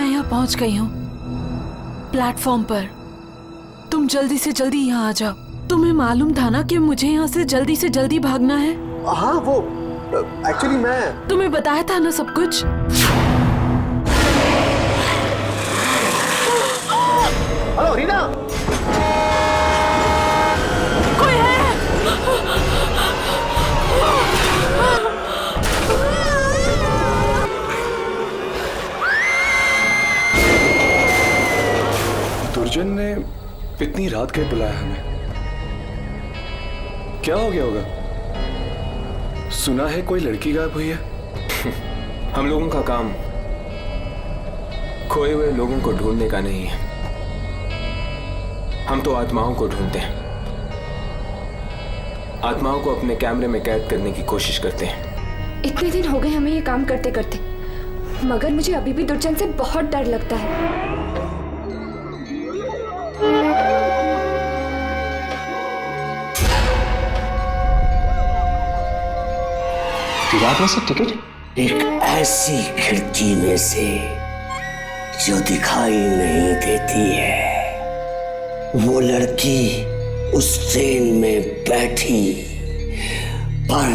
मैं यहाँ पहुंच गई हूँ प्लेटफॉर्म पर। तुम जल्दी से जल्दी यहाँ आ जाओ। तुम्हें मालूम था ना कि मुझे यहाँ से जल्दी भागना है? हाँ, वो एक्चुअली मैं तुम्हें बताया था ना सब कुछ। हेलो रीना, कोई है? दुर्जन ने इतनी रात के बुलाया हमें, क्या हो गया होगा? सुना है कोई लड़की गायब हुई है। हम लोगों का काम खोए हुए लोगों को ढूंढने का नहीं है, हम तो आत्माओं को ढूंढते हैं। आत्माओं को अपने कैमरे में कैद करने की कोशिश करते हैं। इतने दिन हो गए हमें ये काम करते करते, मगर मुझे अभी भी दुर्जन से बहुत डर लगता है। रात में से टिकट एक ऐसी खिड़की में से जो दिखाई नहीं देती है। वो लड़की उस ट्रेन में बैठी पर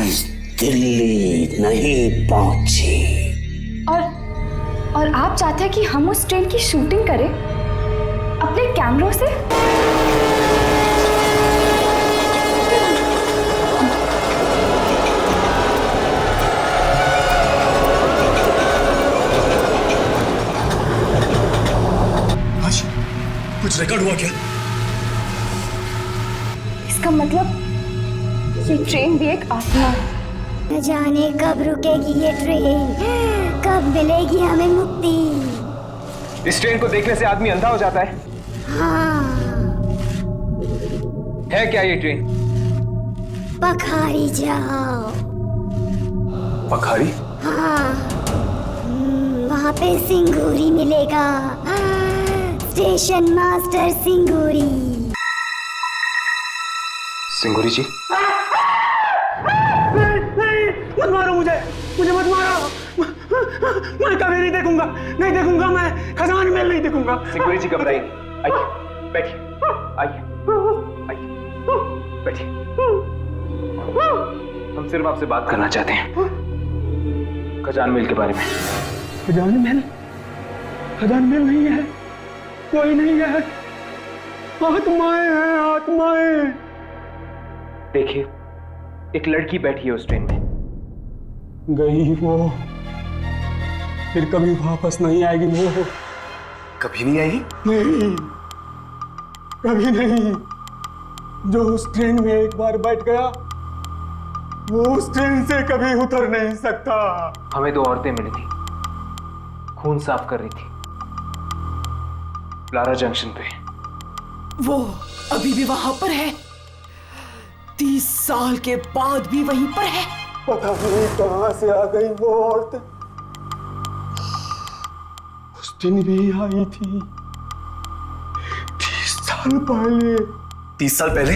दिल्ली नहीं पहुंची। और आप चाहते हैं कि हम उस ट्रेन की शूटिंग करें अपने कैमरों से? कुछ रिकॉर्ड हुआ क्या? इसका मतलब ये ट्रेन भी एक आत्मा है। न जाने कब रुकेगी ये ट्रेन, कब मिलेगी हमें मुक्ति। इस ट्रेन को देखने से आदमी अंधा हो जाता है। हाँ, है क्या ये ट्रेन? पखारी जाओ। पखारी? हाँ, वहाँ पे सिंगूरी मिलेगा। Station master Singuri. सिंगूरी जी? नहीं, मत मारो मुझे मत मारो। मैं कभी नहीं देखूंगा मैं खजान महल नहीं देखूंगा। सिंगूरी जी घबराइए, आइए बैठिए, आइए बैठिए। हम सिर्फ आपसे बात करना चाहते हैं खजान महल के बारे में। खजान महल नहीं है, कोई नहीं है, आत्माएं हैं, आत्माएं। देखिए, एक लड़की बैठी है उस ट्रेन में। गई वो, फिर कभी वापस नहीं आएगी वो। कभी नहीं आएगी? नहीं, कभी नहीं। जो उस ट्रेन में एक बार बैठ गया वो उस ट्रेन से कभी उतर नहीं सकता। हमें दो औरतें मिली थी, खून साफ कर रही थी ब्लारा जंक्शन पे। वो अभी भी वहां पर है, 30 साल के बाद भी वहीं पर है। पता नहीं कहां से आ गई वो औरत। उस दिन भी आई थी 30 साल पहले। 30 साल पहले?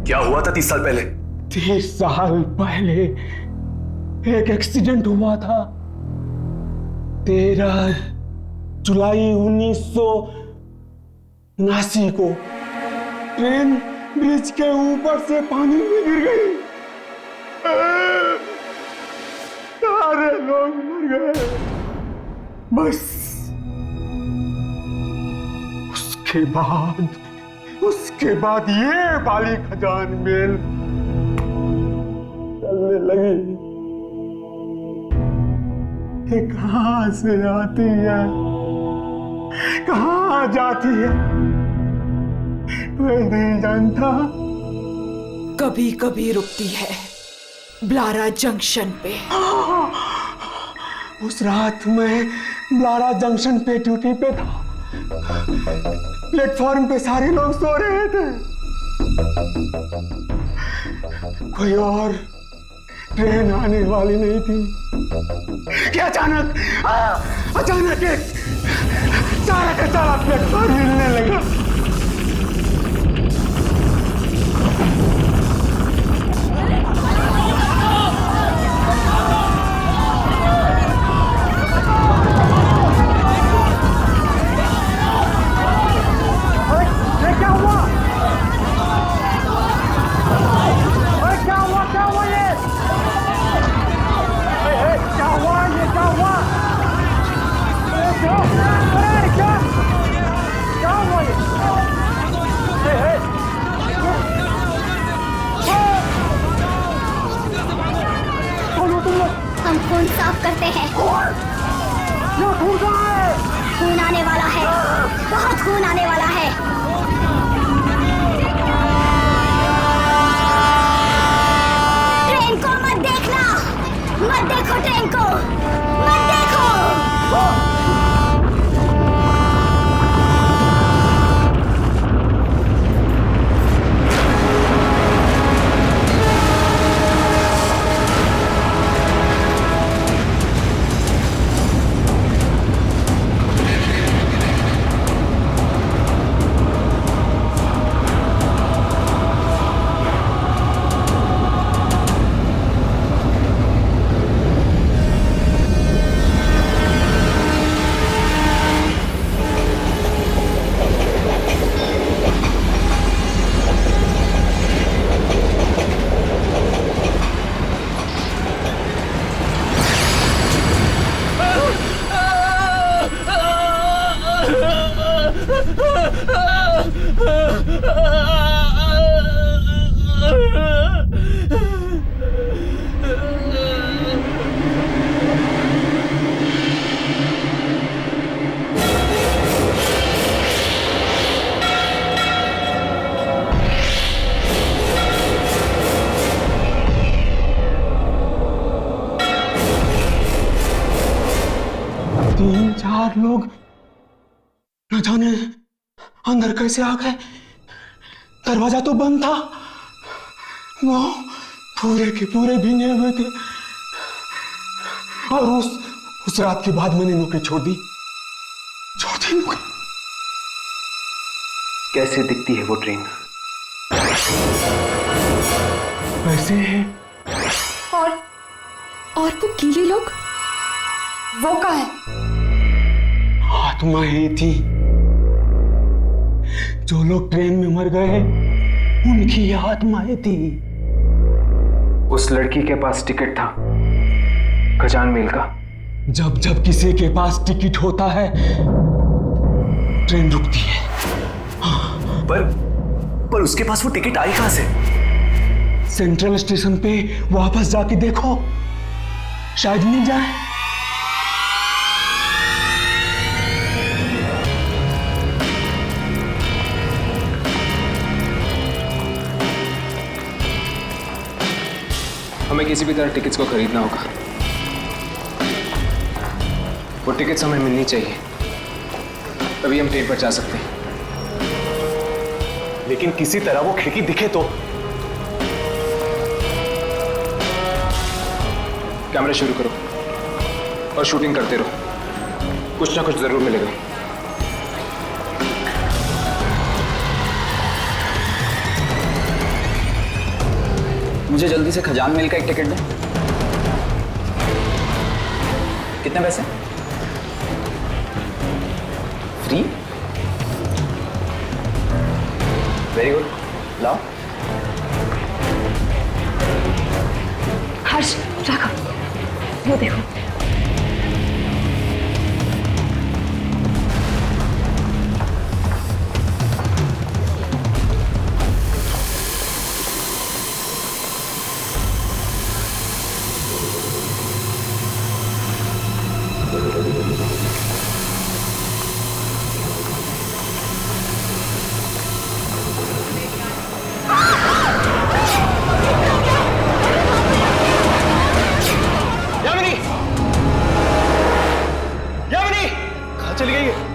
क्या हुआ था 30 साल पहले? 30 साल पहले एक एक्सीडेंट हुआ था। 13 जुलाई 1979 को ट्रेन ब्रिज के ऊपर से पानी में गिर गई। सारे लोग मर गए। बस उसके बाद ये वाली खजान महल चलने लगी। कि कहां से आती है, कहां जाती है, कोई नहीं जानता। कभी कभी रुकती है ब्लारा जंक्शन पे। उस रात में ब्लारा जंक्शन पे ड्यूटी पे था। प्लेटफॉर्म पे सारे लोग सो रहे थे। कोई और ट्रेन आने वाली नहीं थी कि अचानक एक सारा का सारा प्लेटफॉर्म हिलने लगा। हम खून साफ करते हैं। खून आने वाला है, बहुत खून आने वाला है। ट्रेन को मत देखना, मत देखो ट्रेन को, मत देखो। तीन चार लोग न जाने अंदर कैसे आ गए। दरवाजा तो बंद था, वो पूरे के पूरे भीगे हुए थे। और उस रात के बाद मैंने नौकरी छोड़ दी नौकरी। कैसे दिखती है वो ट्रेन? वैसे है। और वो गीले लोग, वो कहाँ है? आत्माएं थी। जो लोग ट्रेन में मर गए उनकी आत्माएं थी। उस लड़की के पास टिकट था खजान मेल का। जब जब किसी के पास टिकट होता है ट्रेन रुकती है। पर उसके पास वो टिकट आई कहां से? सेंट्रल स्टेशन पे वापस जाके देखो, शायद मिल जाए। हमें किसी भी तरह टिकट्स को खरीदना होगा। वो टिकट्स हमें मिलनी चाहिए, तभी हम ट्रेन पर जा सकते हैं। लेकिन किसी तरह वो खिड़की दिखे तो। कैमरा शुरू करो और शूटिंग करते रहो, कुछ ना कुछ जरूर मिलेगा। मुझे जल्दी से खजान मेल का एक टिकट दें। कितने पैसे? फ्री? वेरी गुड, लाओ। हर्ष, राघव, वो देखो। चली गई है।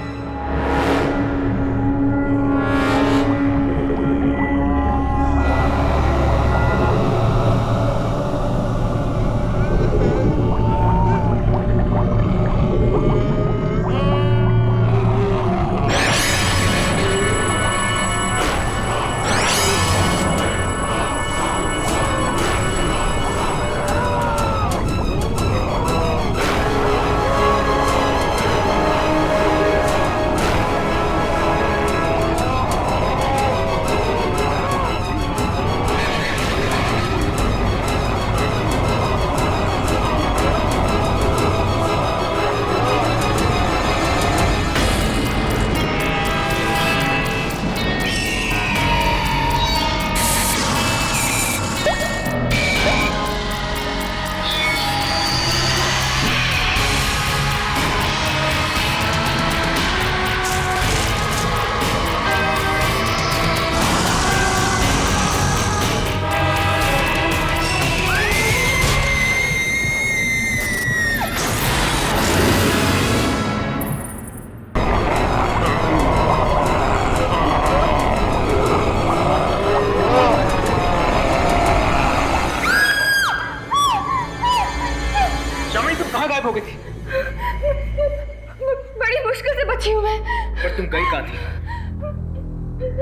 बची हूँ मैं। पर तुम गई कहाँ थी?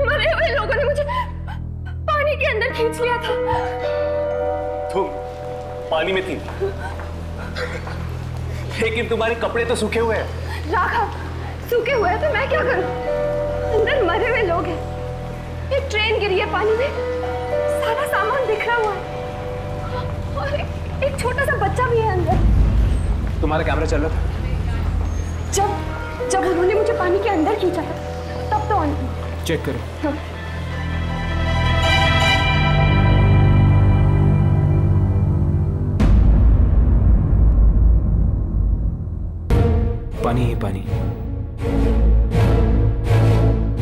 मरे हुए लोगों ने मुझे पानी के अंदर खींच लिया था। तुम पानी में थी, लेकिन तुम्हारे कपड़े तो सूखे हुए हैं। राघव, सूखे हुए हैं तो मैं क्या करूं? अंदर मरे हुए लोग हैं। एक ट्रेन गिरी है पानी में, सारा सामान बिखरा हुआ है और एक छोटा सा बच्चा भी है अंदर। तुम्हारा कैमरा चल रहा था? जब उन्होंने मुझे पानी के अंदर खींचा था तब तो ऑन था। चेक करो। हाँ। पानी ही पानी।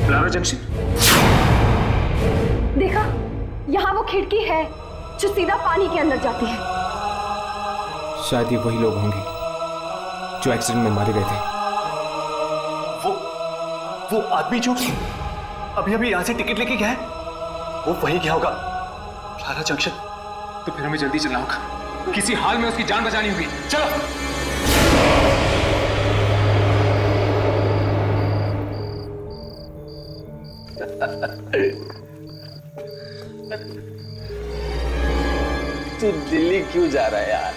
प्लारो जंक्शन। देखा, यहाँ वो खिड़की है जो सीधा पानी के अंदर जाती है। शायद ये वही लोग होंगे जो एक्सीडेंट में मारे गए थे। वो आदमी जो अभी यहाँ से टिकट लेके गया है, वो वही गया होगा प्लारो जंक्शन। तो फिर हमें जल्दी चलना होगा, किसी हाल में उसकी जान बचानी होगी। चलो। तू दिल्ली क्यों जा रहा है यार?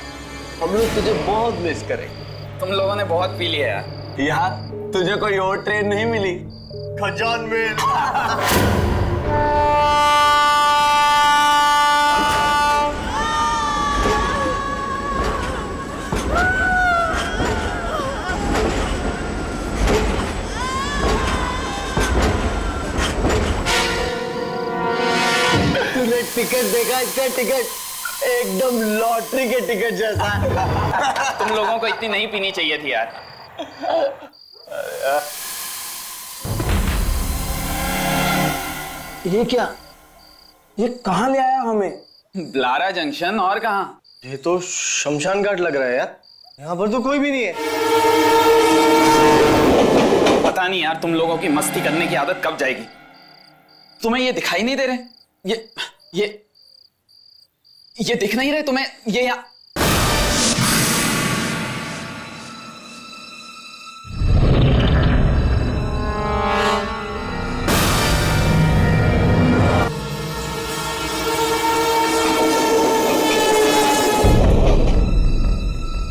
हम लोग तुझे बहुत मिस करेंगे। तुम लोगों ने बहुत पी लिया यार। यार तुझे कोई और ट्रेन नहीं मिली? खजान मेल। तूने टिकट देखा? इसका टिकट एकदम लॉटरी के टिकट जैसा। तुम लोगों को इतनी नहीं पीनी चाहिए थी यार। ये क्या? ये कहाँ ले आया हमें? ब्लारा जंक्शन, और कहाँ? ये तो शमशान घाट लग रहा है यार। यहाँ पर तो कोई भी नहीं है। पता नहीं यार, तुम लोगों की मस्ती करने की आदत कब जाएगी? तुम्हें ये दिखाई नहीं दे रहे? ये दिख नहीं रहे तुम्हें? ये यहाँ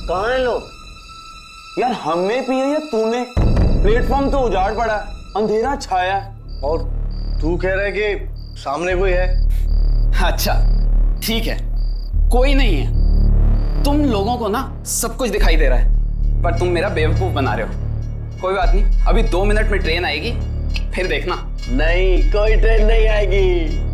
कहाँ हैं लोग? यार हमने पिए या तूने? प्लेटफॉर्म तो उजाड़ पड़ा, अंधेरा छाया, और तू कह रहा है कि सामने कोई है? अच्छा ठीक है, कोई नहीं है। तुम लोगों को ना सब कुछ दिखाई दे रहा है, पर तुम मेरा बेवकूफ बना रहे हो। कोई बात नहीं, अभी 2 मिनट में ट्रेन आएगी, फिर देखना। नहीं, कोई ट्रेन नहीं आएगी।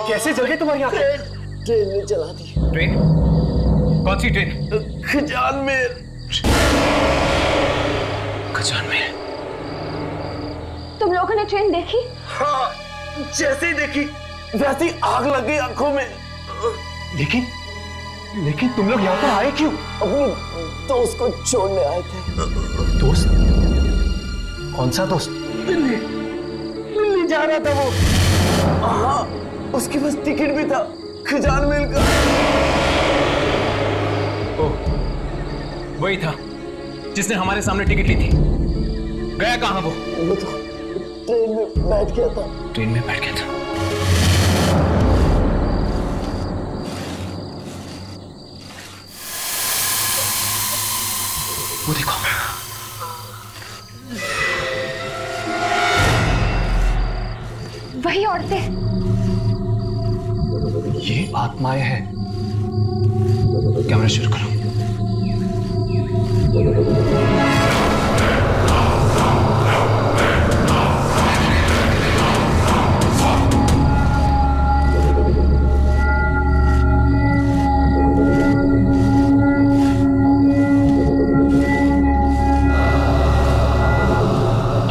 कैसे जल गई तुम्हारी आंखें? ट्रेन ने जला दी। ट्रेन? कौन सी ट्रेन? खजानमेर। खजानमेर। तुम लोगों ने ट्रेन देखी? हाँ, जैसे ही देखी वैसे ही आग लग गई आंखों में। लेकिन तुम लोग यहाँ पर आए क्यों? अपने दोस्त को छोड़ने आए थे। दोस्त? कौन सा दोस्त? दिल्ली जा रहा था वो। हाँ, उसके पास टिकट भी था खजानमेर का। वही था जिसने हमारे सामने टिकट ली थी। गया कहाँ वो? वो तो ट्रेन में बैठ गया था। ट्रेन में बैठ गया था। वो देखो, वही औरतें। ये आत्माएं हैं। कैमरा शुरू करो।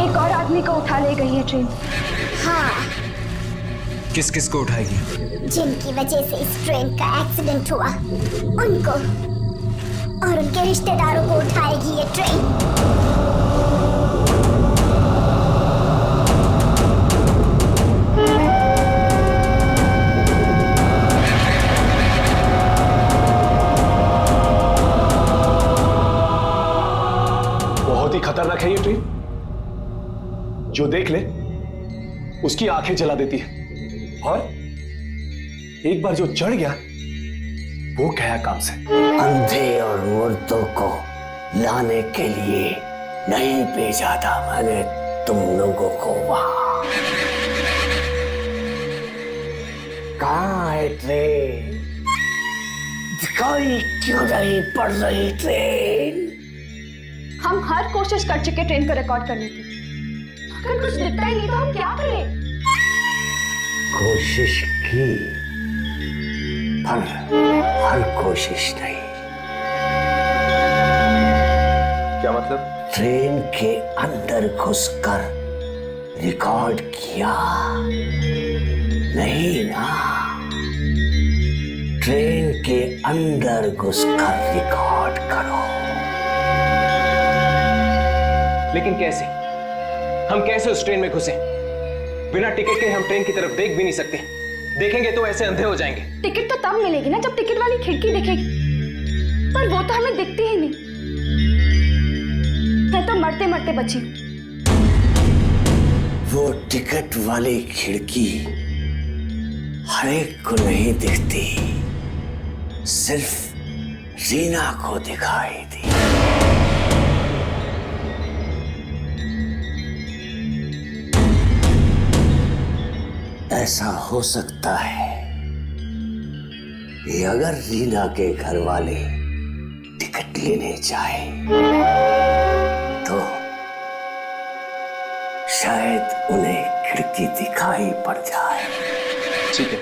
एक और आदमी को उठा ले गई है ट्रेन। हाँ, किस किस को उठाएगी? जिनकी वजह से इस ट्रेन का एक्सीडेंट हुआ उनको और उनके रिश्तेदारों को उठाएगी ये ट्रेन। बहुत ही खतरनाक है ये ट्रेन। जो देख ले उसकी आंखें जला देती है, और एक बार जो चढ़ गया वो गया काम से। अंधे और मुर्दों को लाने के लिए नहीं भेजा था मैंने तुम लोगों को वहां। कहाँ है ट्रेन? दिखाई क्यों नहीं पड़ रही ट्रेन? हम हर कोशिश कर चुके ट्रेन को रिकॉर्ड करने की। अगर कुछ दिखता ही नहीं तो हम क्या करें? कोशिश की पर हर कोशिश नहीं। क्या मतलब? ट्रेन के अंदर घुसकर रिकॉर्ड किया नहीं ना। ट्रेन के अंदर घुसकर रिकॉर्ड करो। लेकिन कैसे? हम कैसे उस ट्रेन में घुसे? बिना टिकट के हम ट्रेन की तरफ देख भी नहीं सकते। देखेंगे तो ऐसे अंधे हो जाएंगे। टिकट तो तब मिलेगी ना जब टिकट वाली खिड़की दिखेगी, पर वो तो हमें दिखती ही नहीं। मैं तो मरते मरते बची। वो टिकट वाली खिड़की हर एक को नहीं दिखती, सिर्फ रीना को दिखाई दी। ऐसा हो सकता है कि अगर रीना के घर वाले टिकट लेने जाए तो शायद उन्हें खिड़की दिखाई पड़ जाए। ठीक है,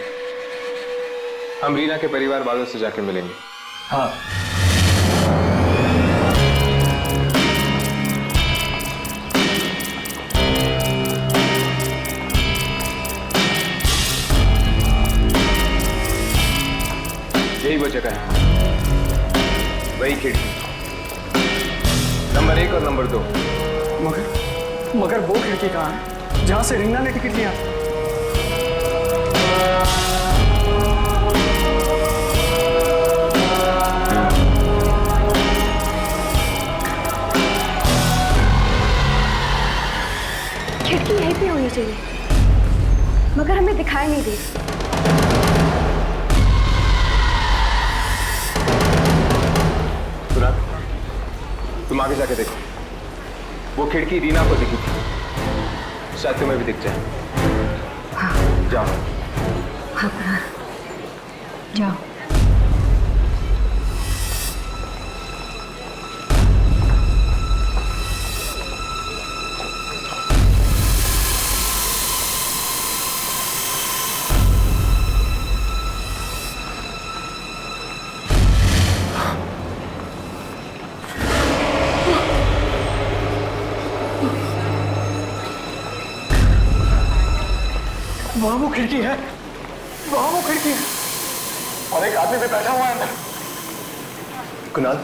हम रीना के परिवार वालों से जाके मिलेंगे। हाँ, यही वो जगह है, वही खिड़की, नंबर 1 और नंबर 2। मगर वो खिड़की कहाँ है जहां से रीना ने टिकट लिया? खिड़की यहीं पे होनी चाहिए, मगर हमें दिखाई नहीं दे। सुना, तुम आगे जाके देखो, वो खिड़की रीना को दिखी थी, शायद तुम्हें भी दिख जाए। हाँ। जाओ। हाँ, जाओ। वहां वो खिड़की है, वहां वो खिड़की है और एक आदमी भी बैठा हुआ है अंदर। कुणाल,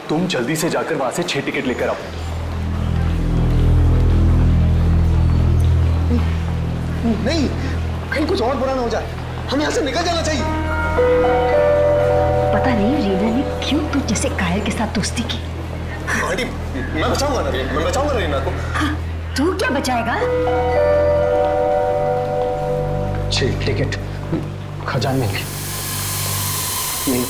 तुम जल्दी से जाकर वहां से 6 टिकट लेकर आओ। नहीं, कहीं कुछ और बुरा ना हो जाए, हमें यहाँ से निकल जाना चाहिए। पता नहीं रीना ने क्यों तू जैसे कायल के साथ दोस्ती की। आंटी, मैं बचाऊंगा ना, मैं बचाऊंगा रीना को। हाँ, तू क्या बचाएगा? 6 टिकट खजाने के। नहीं,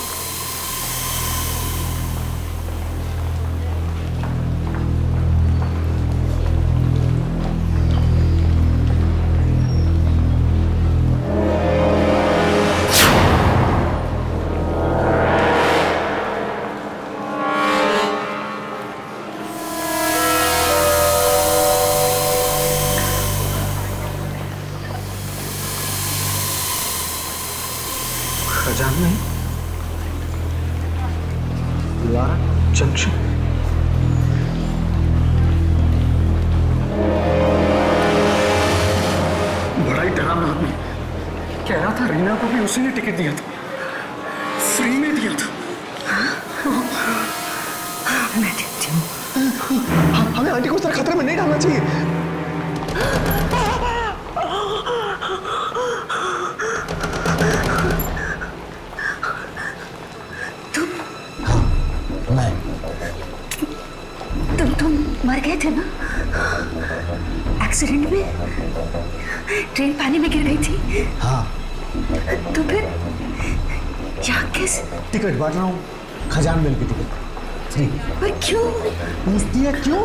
खजाने जंक्शन। बड़ा ही डरावना आदमी, कह रहा था रीना को भी उसी ने टिकट दिया था, फ्री में दिया था। मैं देखती हूँ। हमें आंटी को उस तरह खतरे में नहीं डालना चाहिए। तुम मर गए थे ना एक्सीडेंट में? ट्रेन पानी में गिर गई थी। हाँ, तो फिर यहाँ कैसे? टिकट बांट रहा हूँ, खजान मिल की टिकट फ्री। पर क्यों? पूछती है क्यों?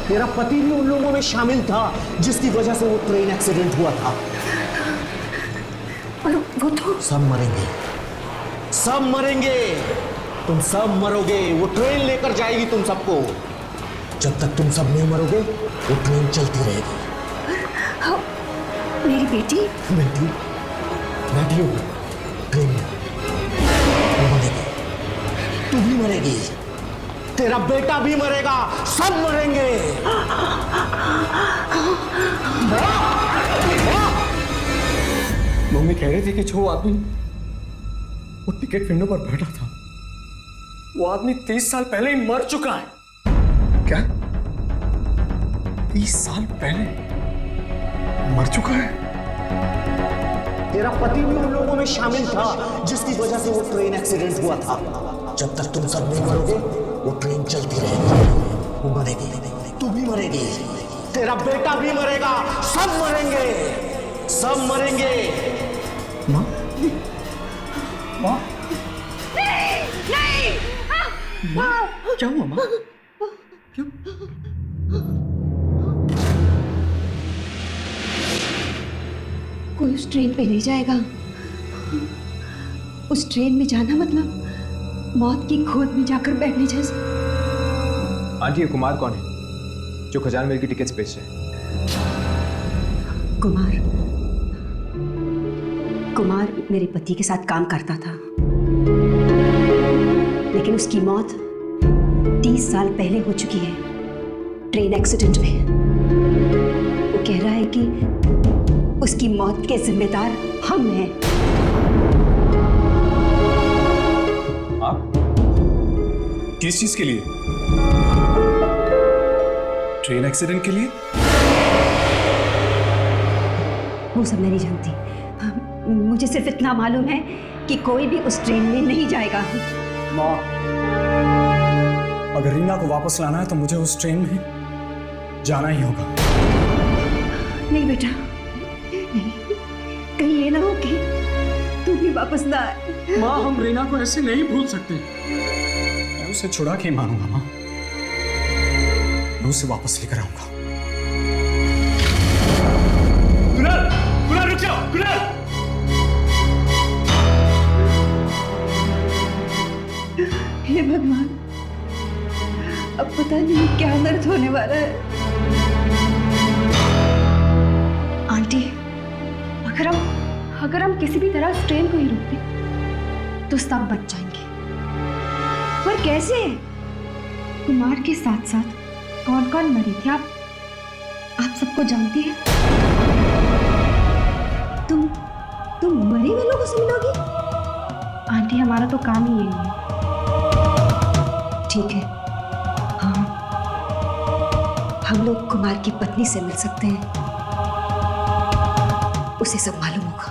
तेरा पति भी उन लोगों में शामिल था जिसकी वजह से वो ट्रेन एक्सीडेंट हुआ था। और वो तो सब मरेंगे, सब मरेंगे, तुम सब मरोगे। वो ट्रेन लेकर जाएगी तुम सबको। जब तक तुम सब नहीं मरोगे वो ट्रेन चलती रहेगी। हाँ, मेरी बेटी बेटी बैठी हो ट्रेन में, वो मरेगी, तू भी मरेगी, तेरा बेटा भी मरेगा, सब मरेंगे। मम्मी कह रही थी कि जो आदमी वो टिकट विंडो पर बैठा था, वो आदमी 30 साल पहले ही मर चुका है। क्या? 30 साल पहले मर चुका है? तेरा पति भी उन लोगों में शामिल था जिसकी वजह से वो ट्रेन एक्सीडेंट हुआ था। जब तक तुम सब नहीं मरोगे वो ट्रेन चलती रहेगी, वो मरेगी, तू भी मरेगी, तेरा बेटा भी मरेगा, सब मरेंगे, सब मरेंगे। माँ? माँ? नहीं। माँ? क्या हुआ माँ? क्यों? कोई उस ट्रेन पे नहीं जाएगा। उस ट्रेन में जाना मतलब मौत की गोद में जाकर बैठने जैसा। आंटी, ये कुमार कौन है जो खजान मेल की टिकट्स बेच रहे हैं? कुमार मेरे पति के साथ काम करता था, लेकिन उसकी मौत 30 साल पहले हो चुकी है ट्रेन एक्सीडेंट में। वो कह रहा है कि उसकी मौत के जिम्मेदार हम हैं। आप? किस चीज के लिए? ट्रेन एक्सीडेंट के लिए? वो सब मैं नहीं जानती। मुझे सिर्फ इतना मालूम है कि कोई भी उस ट्रेन में नहीं जाएगा। माँ, अगर रीना को वापस लाना है तो मुझे उस ट्रेन में जाना ही होगा। नहीं बेटा, नहीं, कहीं ये ना हो कि तू भी वापस ना आए। माँ, हम रीना को ऐसे नहीं भूल सकते। मैं उसे छुड़ा के ही मानूंगा माँ, मैं उसे वापस लेकर आऊंगा। कुणाल, कुणाल रुक जाओ, कुणाल! हे भगवान, अब पता नहीं क्या दर्द होने वाला है। आंटी, अगर हम किसी भी तरह इस ट्रेन को ही रोक दें तो सब बच जाएंगे। पर कैसे? कुमार के साथ साथ कौन कौन मरे थे आप सबको जानती हैं? तुम मरे हुए लोगों से मिलोगी? आंटी हमारा तो काम ही यही है। ठीक है, हाँ, हम लोग कुमार की पत्नी से मिल सकते हैं, उसे सब मालूम होगा।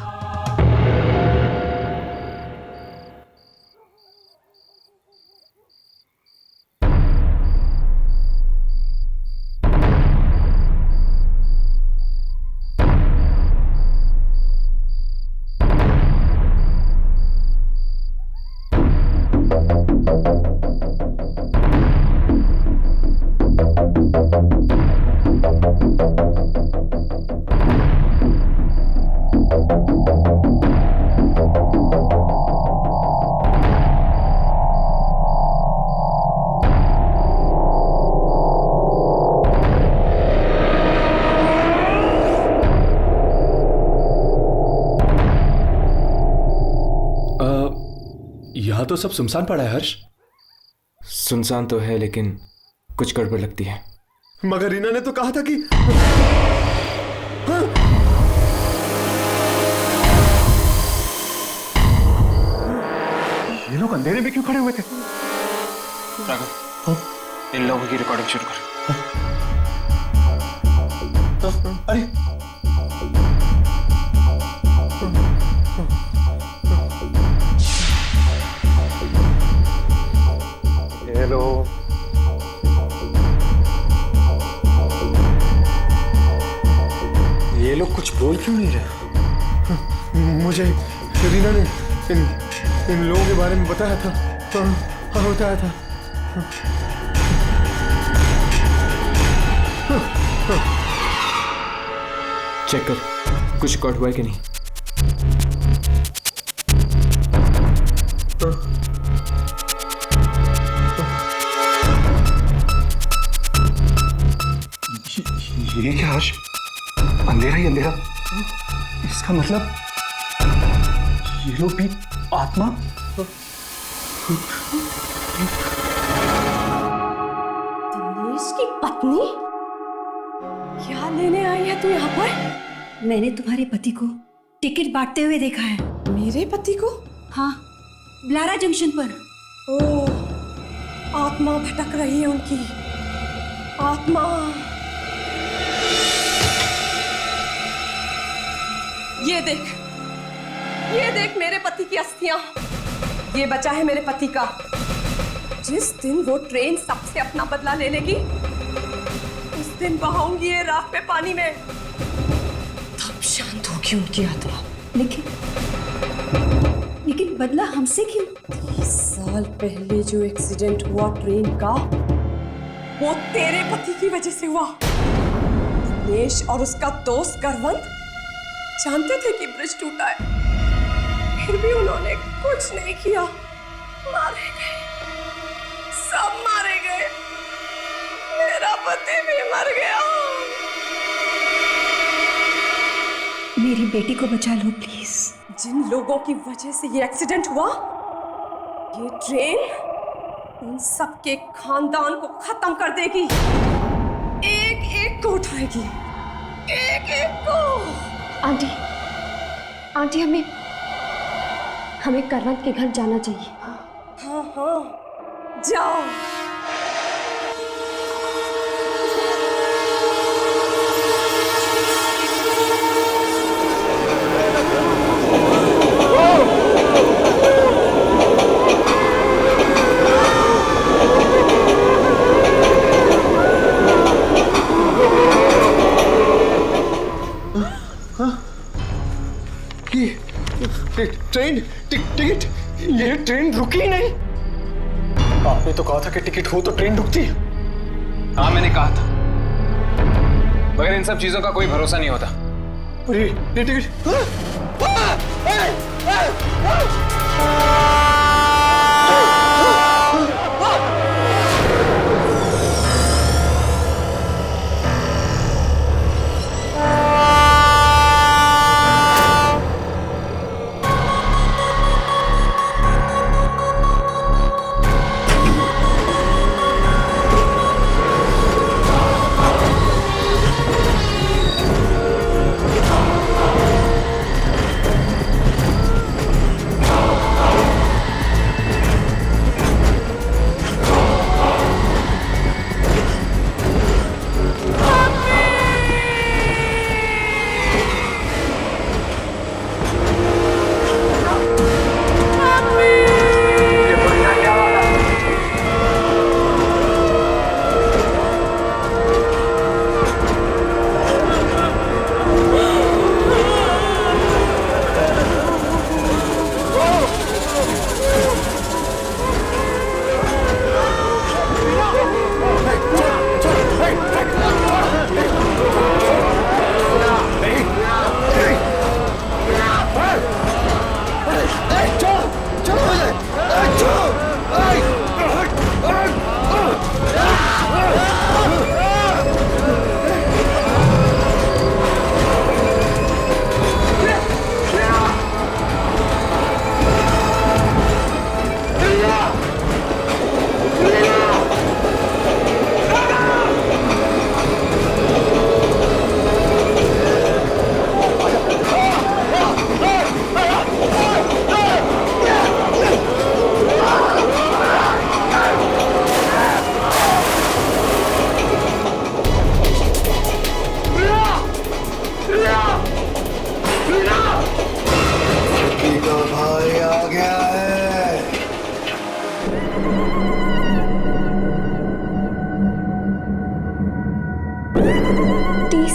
यहाँ तो सब सुनसान पड़ा है हर्ष। सुनसान तो है लेकिन कुछ गड़बड़ लगती है। मगर रीना ने तो कहा था कि हाँ? ये लोग अंधेरे में क्यों खड़े हुए थे? राघव, इन लोगों की रिकॉर्डिंग शुरू कर। अरे हेलो, ये लोग कुछ बोल क्यों नहीं रहे? मुझे रीना ने इन लोगों के बारे में बताया था। हाँ, बताया था। चेक कर, कुछ रिकॉर्ड हुआ है कि नहीं। ये क्या हर्ष? अंधेरा ही अंधेरा। इसका मतलब ये लोग भी आत्मा? दिनेश की पत्नी क्या लेने आई है तू यहाँ पर? मैंने तुम्हारे पति को टिकट बांटते हुए देखा है। मेरे पति को? हाँ, ब्लारा जंक्शन पर। ओह, आत्मा भटक रही है उनकी। आत्मा। ये देख मेरे पति की अस्थियां। ये बचा है मेरे पति का। जिस दिन वो ट्रेन सबसे अपना बदला ले लेगी, उस दिन बहाऊंगी ये राख पे पानी में। तब शांत होगी उनकी आत्मा। लेकिन बदला हमसे क्यों? 30 साल पहले जो एक्सीडेंट हुआ ट्रेन का, वो तेरे पति की वजह से हुआ। दिनेश और उसका दोस्त करवंत जानते थे कि ब्रिज टूटा है, फिर भी उन्होंने कुछ नहीं किया। मारे गए, सब मारे गए। मेरा पति भी मर गया। मेरी बेटी को बचा लो प्लीज। जिन लोगों की वजह से ये एक्सीडेंट हुआ, ये ट्रेन उन सबके खानदान को खत्म कर देगी। एक एक को उठाएगी, एक एक को। आंटी हमें करवंत के घर जाना चाहिए। हाँ, जाओ। ट्रेन टिकट, ये ट्रेन रुकी ही नहीं। आपने तो कहा था कि टिकट हो तो ट्रेन रुकती है। हाँ, मैंने कहा था, मगर इन सब चीजों का कोई भरोसा नहीं होता। ये टिकट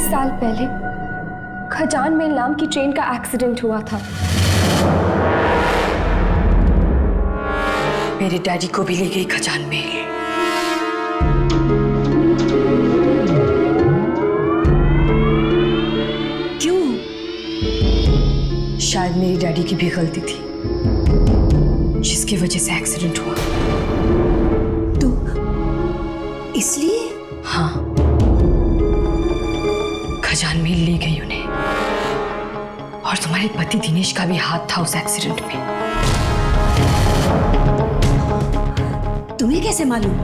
साल पहले खजान मेल नाम की ट्रेन का एक्सीडेंट हुआ था। मेरे डैडी को भी ले गई खजान मेल। क्यों? शायद मेरी डैडी की भी गलती थी जिसकी वजह से एक्सीडेंट हुआ। तो इसलिए? हाँ, खजान मेल ले गई उन्हें। और तुम्हारे पति दिनेश का भी हाथ था उस एक्सीडेंट में। तुम्हें कैसे मालूम?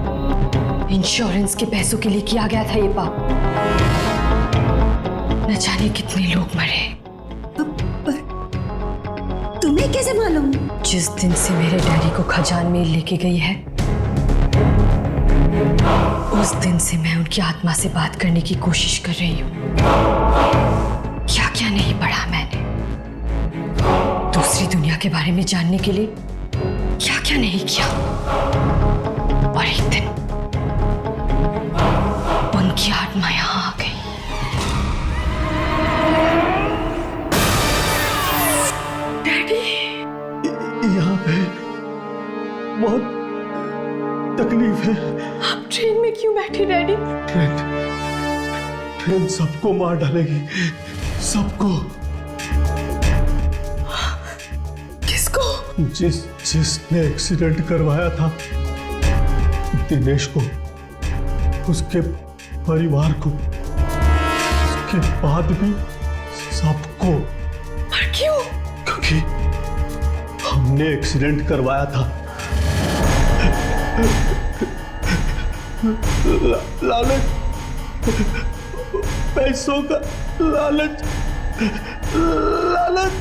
इंश्योरेंस के पैसों के लिए किया गया था ये पाप। न जाने कितने लोग मरे। पर तुम्हें कैसे मालूम? जिस दिन से मेरे डैडी को खजान मेल लेके गई है, उस दिन से मैं उनकी आत्मा से बात करने की कोशिश कर रही हूँ। क्या क्या नहीं पढ़ा मैंने दूसरी दुनिया के बारे में जानने के लिए, क्या क्या नहीं किया। और एक दिन उनकी आत्मा यहाँ आ गई। डैडी, यहाँ पे बहुत तकलीफ है। आप ट्रेन में क्यों बैठे डैडी? ट्रेन सबको मार डालेगी, सबको। किसको? जिसने एक्सीडेंट करवाया था दिनेश को, उसके परिवार को, उसके बाद भी सबको। पर क्यों? क्योंकि हमने एक्सीडेंट करवाया था। लालच, पैसों का लालच, लालच,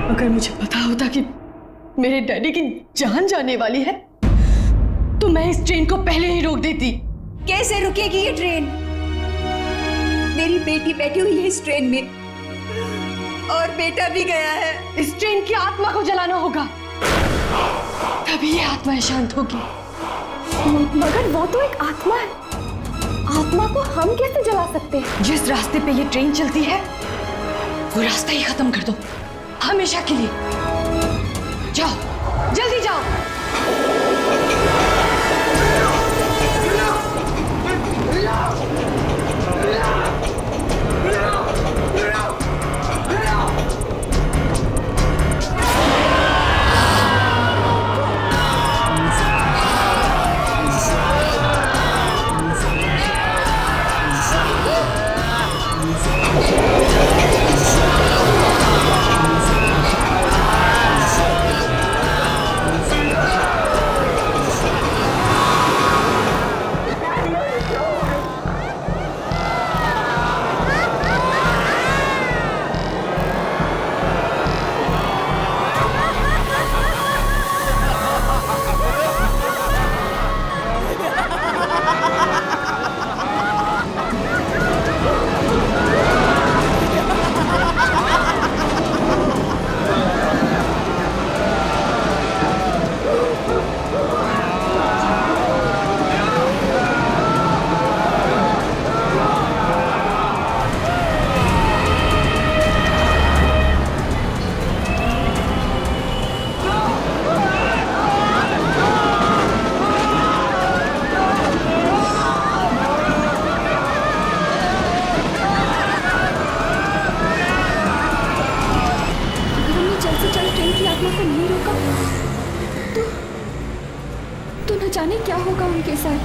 अगर मुझे पता होता कि मेरे डैडी की जान जाने वाली है तो मैं इस ट्रेन को पहले ही रोक देती। कैसे रुकेगी ये ट्रेन? मेरी बेटी बैठी हुई है इस ट्रेन में और बेटा भी गया है। इस ट्रेन की आत्मा को जलाना होगा, तभी ये आत्मा शांत होगी। मगर वो तो एक आत्मा है, आत्मा को हम कैसे जला सकते हैं? जिस रास्ते पे ये ट्रेन चलती है वो रास्ता ही खत्म कर दो, हमेशा के लिए। जाओ, जल्दी जाओ। तो न जाने क्या होगा उनके साथ।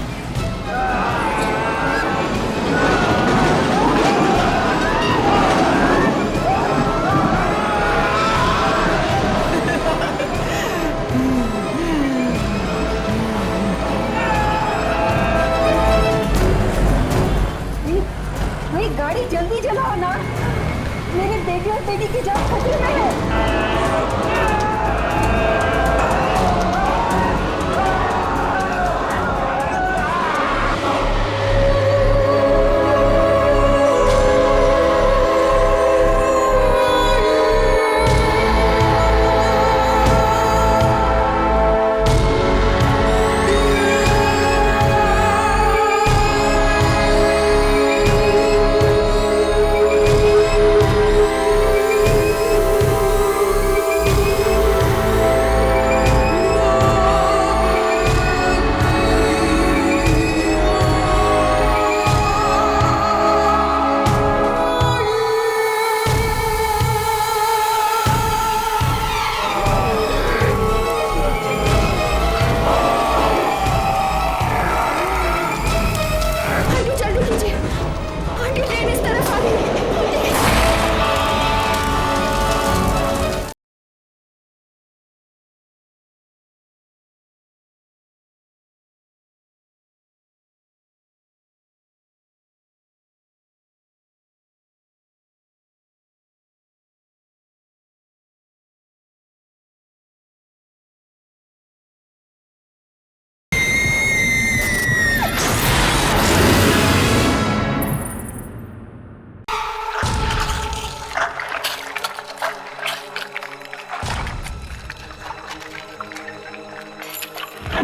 गाड़ी जल्दी चलाओ ना, मेरे बेटे और बेटी की जान खतरे में है।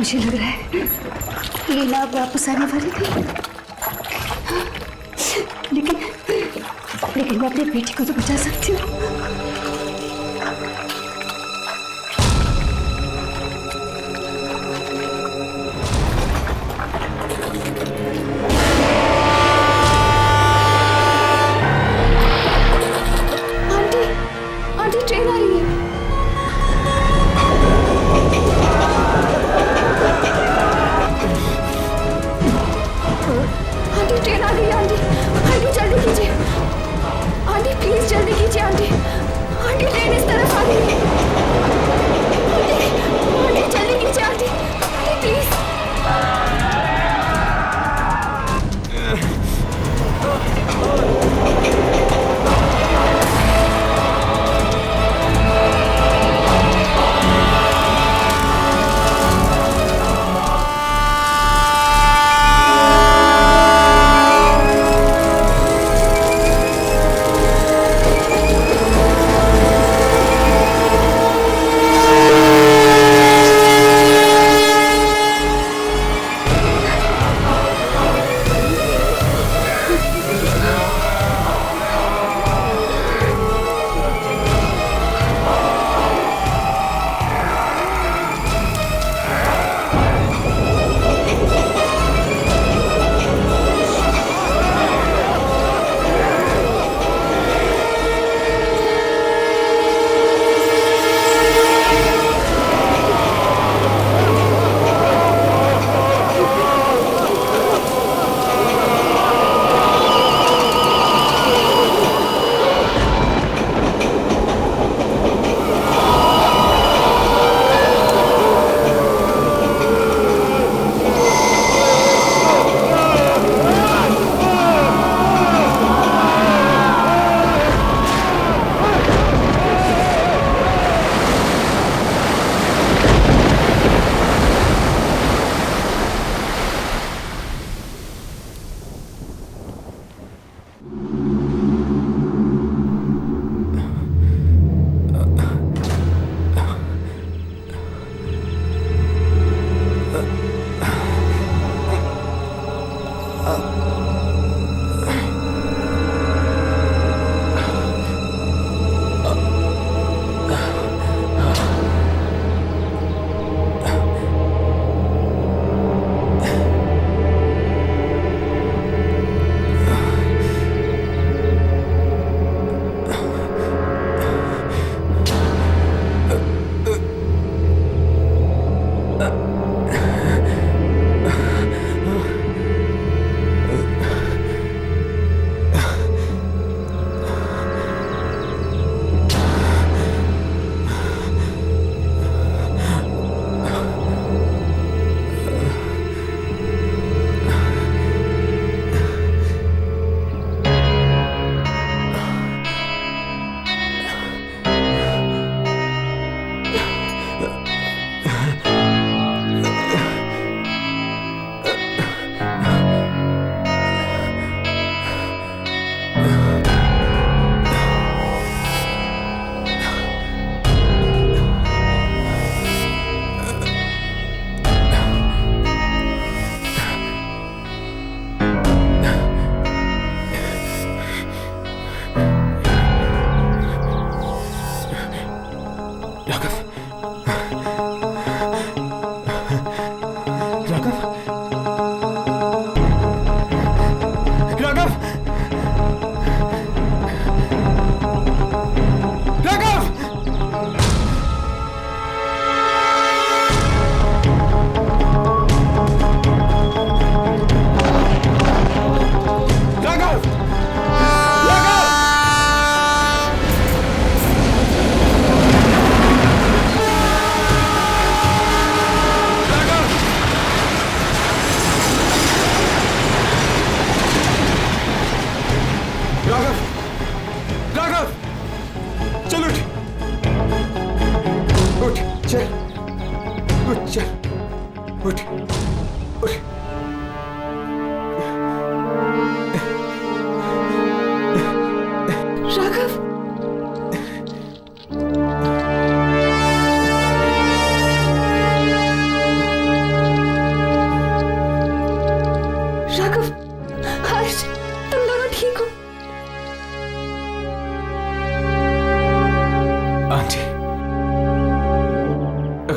मुझे लग रहा है लीना अब वापस आने वाली थी, लेकिन मैं अपनी बेटी को तो बचा सकती हूँ। आंटी ट्रेन आ रही है। आंटी ट्रेन आ गई है। आंटी जल्दी कीजिए। आंटी प्लीज जल्दी कीजिए। आंटी ट्रेन इस तरफ आ गई है। आंटी जल्दी कीजिए। Aunty please.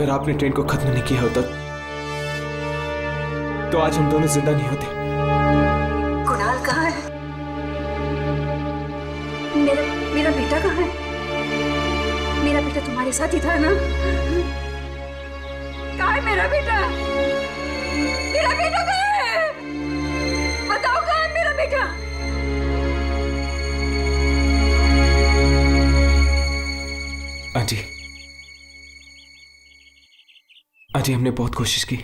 अगर आपने ट्रेन को खत्म नहीं किया होता तो आज हम दोनों जिंदा नहीं होते। कुणाल कहाँ है? मेरा बेटा कहाँ है? मेरा बेटा तुम्हारे साथ ही था ना? कहाँ है मेरा बेटा? मेरा बेटा कहाँ है? बताओ कहाँ है मेरा बेटा? आंटी, आंटी हमने बहुत कोशिश की।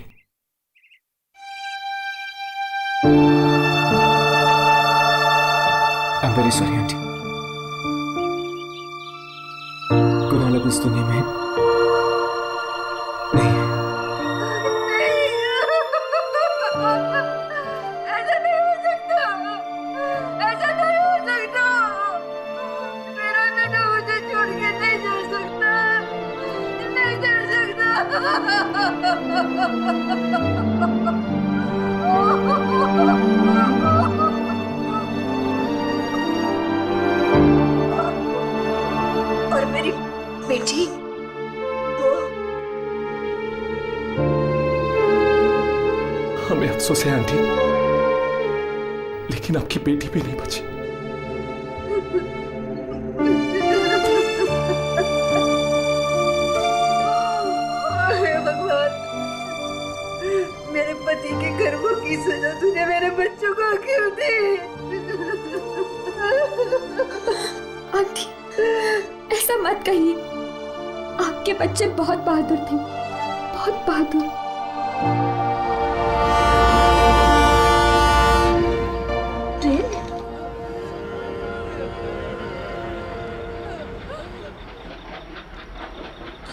I am very sorry aunty. Kunal अब इस दुनिया में नहीं है। ऐसा नहीं हो सकता, ऐसा नहीं हो सकता। मेरा बेटा मुझे छोड़ के नहीं जा सकता, नहीं जा सकता। और मेरी बेटी हमें अफसोस है आंटी, लेकिन आपकी बेटी भी नहीं बची। हे भगवान, मेरे पति के कर्मों की सजा तूने मेरे बच्चों को क्यों दी? आंटी, ऐसा मत कहिए। आपके बच्चे बहुत बहादुर थे, बहुत बहादुर।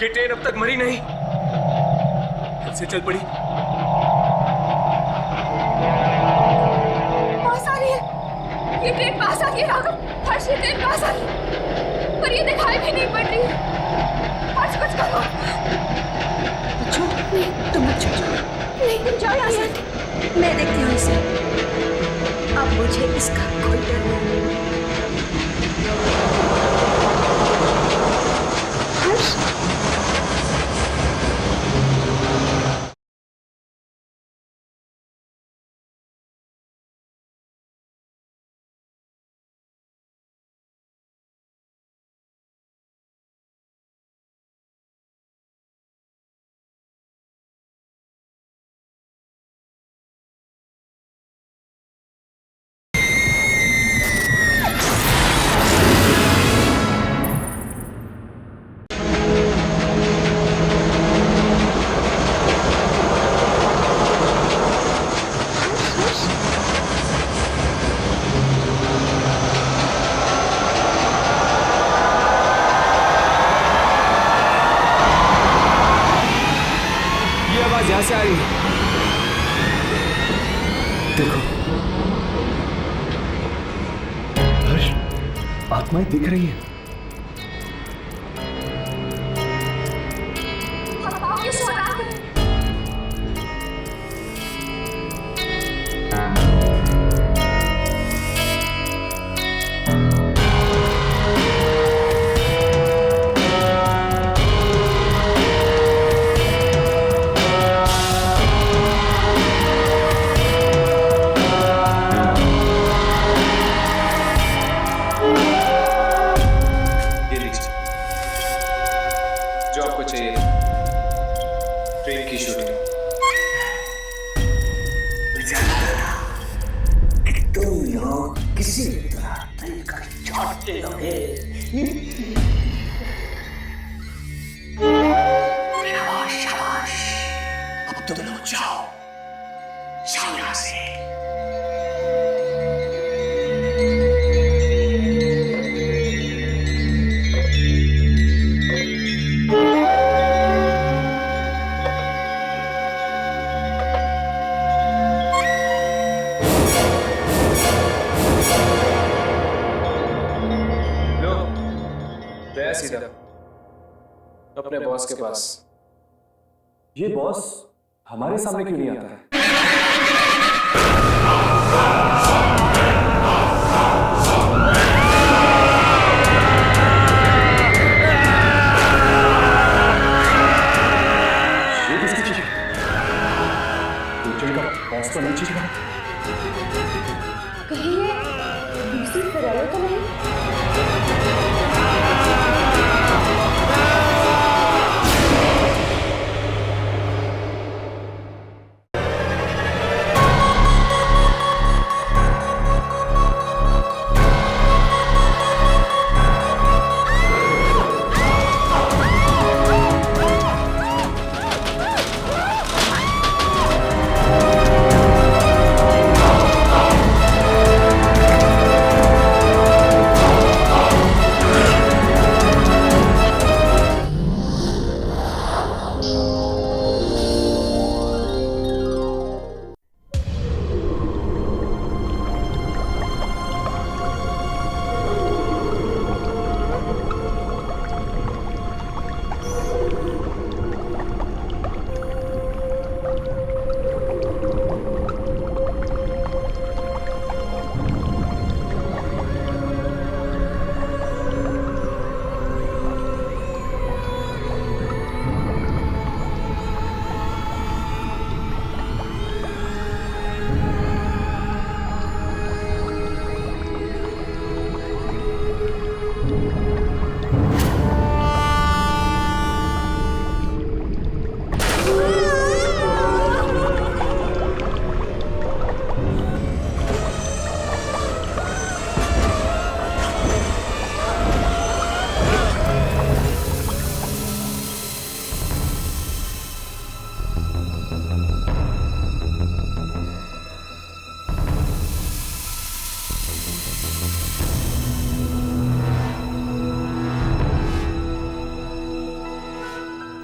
ये ट्रेन अब तक मरी नहीं, फिर से चल पड़ी। पास आ रही है, ये ट्रेन पास आ रही है राघव। हर्ष, ये ट्रेन पास आ रही है, पर ये दिखाई भी नहीं पड़ रही है। हर्ष, कुछ करो। बच्चों, नहीं, तुम मत जाओ। नहीं, तुम जाओ यहाँ से। मैं देखती हूँ इसे। अब मुझे इसका कोई डर नहीं। हर्ष, यहां से आ रही है। देखो हर्ष, आत्माएं दिख रही है। सीधा अपने बॉस के पास। ये बॉस हमारे सामने क्यों नहीं आता है?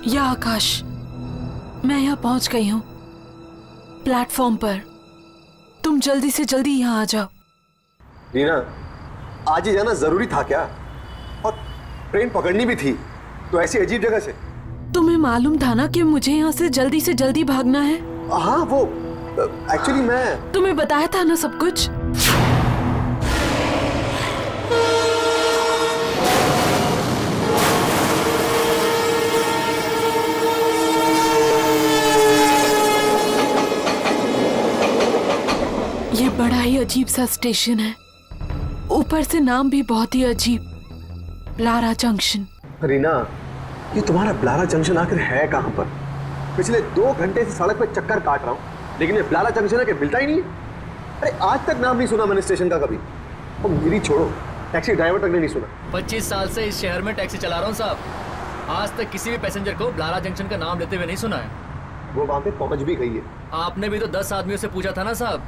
या आकाश, मैं यहाँ पहुंच गई हूँ प्लेटफॉर्म पर। तुम जल्दी से जल्दी यहाँ आ जाओ। रीना, आज ही जाना जरूरी था क्या? और ट्रेन पकड़नी भी थी, तो ऐसी अजीब जगह से। तुम्हें मालूम था ना कि मुझे यहाँ से जल्दी भागना है। हाँ, वो एक्चुअली मैं तुम्हें बताया था ना सब कुछ। ये बड़ा ही अजीब सा स्टेशन है, ऊपर से नाम भी बहुत ही अजीब, ब्लारा जंक्शन। रीना, ये तुम्हारा ब्लारा जंक्शन आखिर है कहाँ पर? पिछले 2 घंटे से सड़क पे चक्कर काट रहा हूँ, लेकिन ये ब्लारा जंक्शन है कि मिलता ही नहीं है। अरे आज तक नाम नहीं सुना मैंने स्टेशन का कभी। और मेरी छोड़ो, टैक्सी ड्राइवर तक ने नहीं सुना। 25 साल से इस शहर में टैक्सी चला रहा हूँ साहब, आज तक किसी भी पैसेंजर को ब्लारा जंक्शन का नाम लेते हुए नहीं सुना है। वो वहां पे पहुंच भी गई है। आपने भी तो 10 आदमियों से पूछा था ना साहब,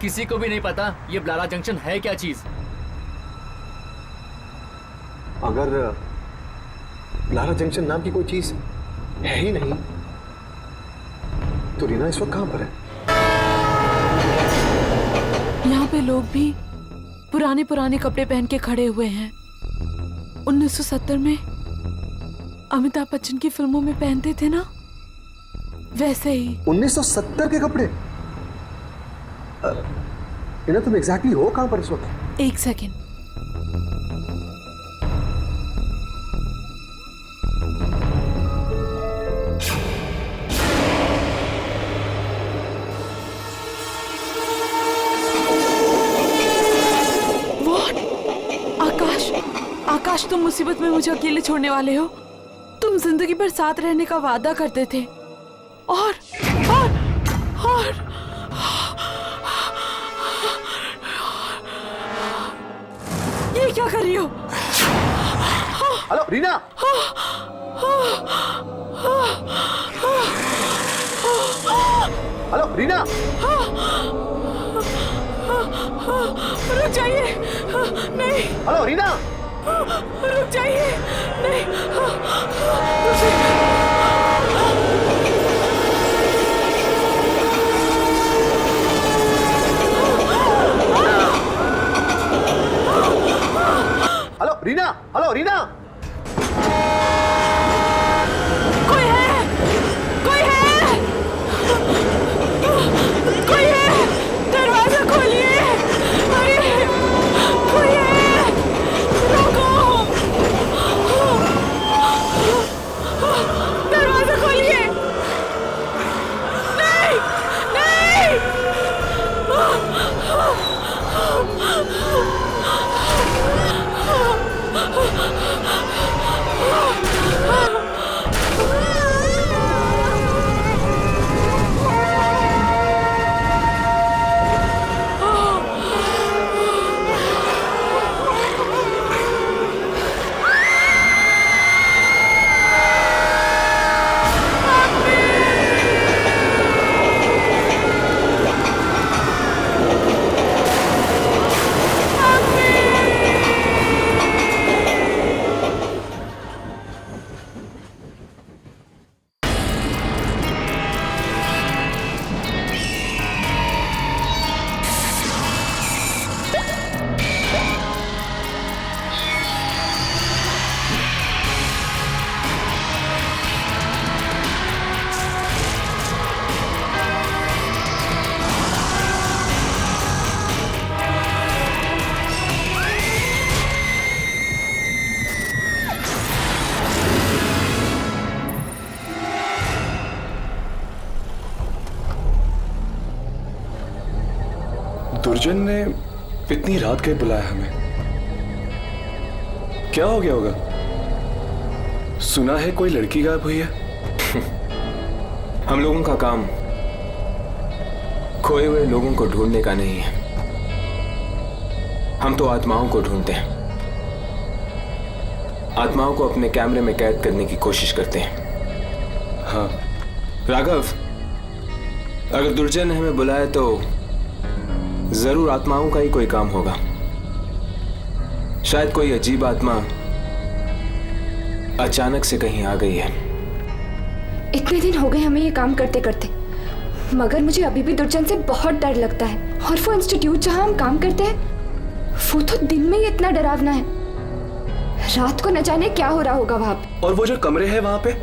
किसी को भी नहीं पता ये ब्लारा जंक्शन है क्या चीज। अगर ब्लारा जंक्शन नाम की कोई चीज है ही नहीं, तो रीना इस वक्त कहां पर है? यहाँ पे लोग भी पुराने कपड़े पहन के खड़े हुए हैं। 1970 में अमिताभ बच्चन की फिल्मों में पहनते थे ना, वैसे ही। 1970 के कपड़े? रीना, तुम एग्जैक्टली हो कहां पर इस वक्त? एक सेकेंड। आकाश, तुम मुसीबत में मुझे अकेले छोड़ने वाले हो। तुम जिंदगी भर साथ रहने का वादा करते थे, और ये क्या कर रही हो? हेलो रीना, हेलो रीना, रुक जाइए। नहीं, हेलो रीना, रुक जाइए। नहीं, हेलो रीना, हेलो रीना। कोई है, कोई है, कोई है, दरवाजा खोलिए। अरे कोई है, रोको, दरवाजा खोलिए। नहीं, नहीं। दुर्जन ने इतनी रात के बुलाया हमें, क्या हो गया होगा? सुना है कोई लड़की गायब हुई है। हम लोगों का काम खोए हुए लोगों को ढूंढने का नहीं है, हम तो आत्माओं को ढूंढते हैं, आत्माओं को अपने कैमरे में कैद करने की कोशिश करते हैं। हाँ राघव, अगर दुर्जन ने हमें बुलाया तो जरूर आत्माओं का ही कोई काम होगा। शायद कोई अजीब आत्मा अचानक से कहीं आ गई है इतने दिन हो गए हमें ये काम करते करते, मगर मुझे अभी भी दुर्जन से बहुत डर लगता है। और वो इंस्टीट्यूट जहाँ हम काम करते हैं वो तो दिन में ही इतना डरावना है, रात को न जाने क्या हो रहा होगा वहाँ पे। और वो जो कमरे हैं वहां पे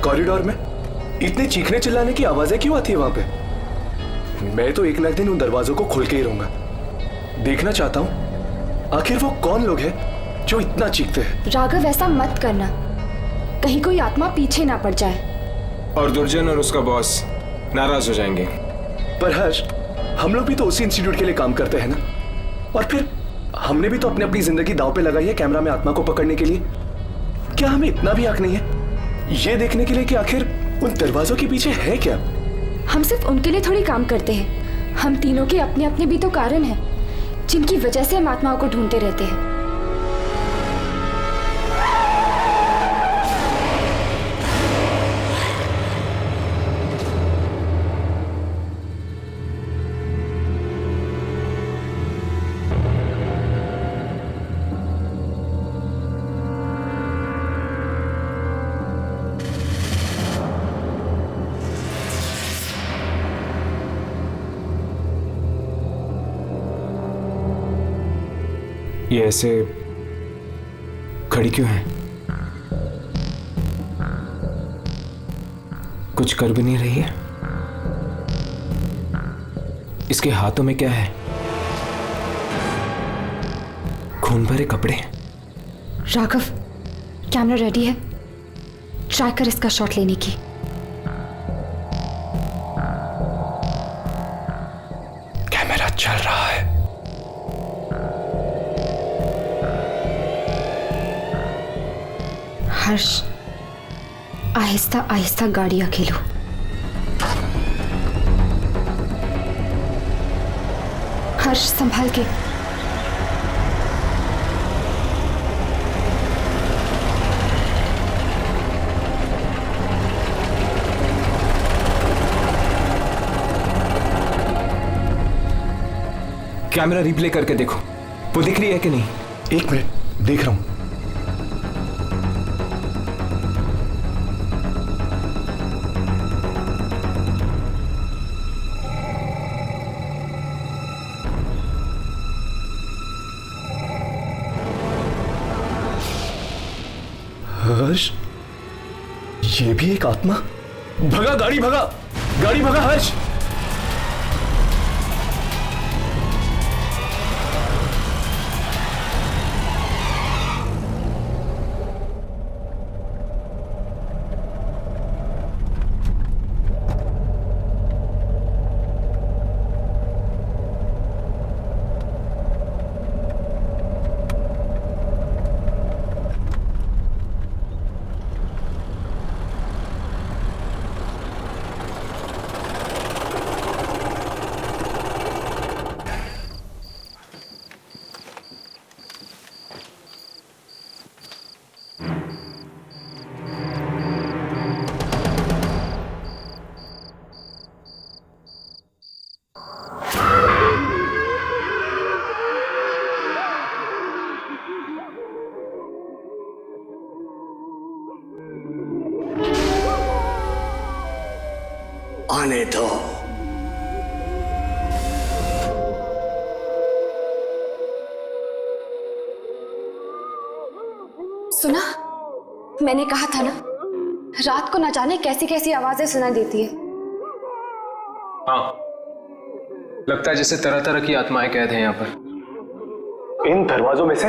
कॉरिडोर में, इतने चीखने चिल्लाने की आवाजें क्यों आती है वहां पे? मैं तो एक ना एक दिन उन दरवाजों को खोल के ही रहूंगा। देखना चाहता हूँ आखिर वो कौन लोग हैं जो इतना चीखते हैं। राघव ऐसा मत करना, कहीं कोई आत्मा पीछे ना पड़ जाए। और दुर्जन और उसका बॉस नाराज हो जाएंगे। पर हर्ष, हम लोग भी तो उसी इंस्टीट्यूट के लिए काम करते हैं ना, और फिर हमने भी तो अपनी अपनी जिंदगी दांव पे लगाई है कैमरा में आत्मा को पकड़ने के लिए। क्या हमें इतना भी हक नहीं है ये देखने के लिए कि आखिर उन दरवाजों के पीछे है क्या? हम सिर्फ उनके लिए थोड़ी काम करते हैं, हम तीनों के अपने अपने भी तो कारण हैं जिनकी वजह से हम आत्माओं को ढूंढते रहते हैं। ये ऐसे खड़ी क्यों है? कुछ कर भी नहीं रही है। इसके हाथों में क्या है? खून भरे कपड़े। राघव, कैमरा रेडी है, ट्राई कर इसका शॉट लेने की। कैमरा चल रहा है। हर्ष, आहिस्ता आहिस्ता गाड़ी अकेलो। हर्ष, संभाल के। कैमरा रिप्ले करके देखो, वो दिख रही है कि नहीं? एक मिनट, देख रहा हूं। हर्ष, ये भी एक आत्मा। भगा गाड़ी, भगा गाड़ी, भगा हर्ष। आने दो। सुना, मैंने कहा था ना, रात को न जाने कैसी कैसी आवाजें सुनाई देती है। हाँ, लगता है जैसे तरह तरह की आत्माएं कैद हैं यहाँ पर। इन दरवाजों में से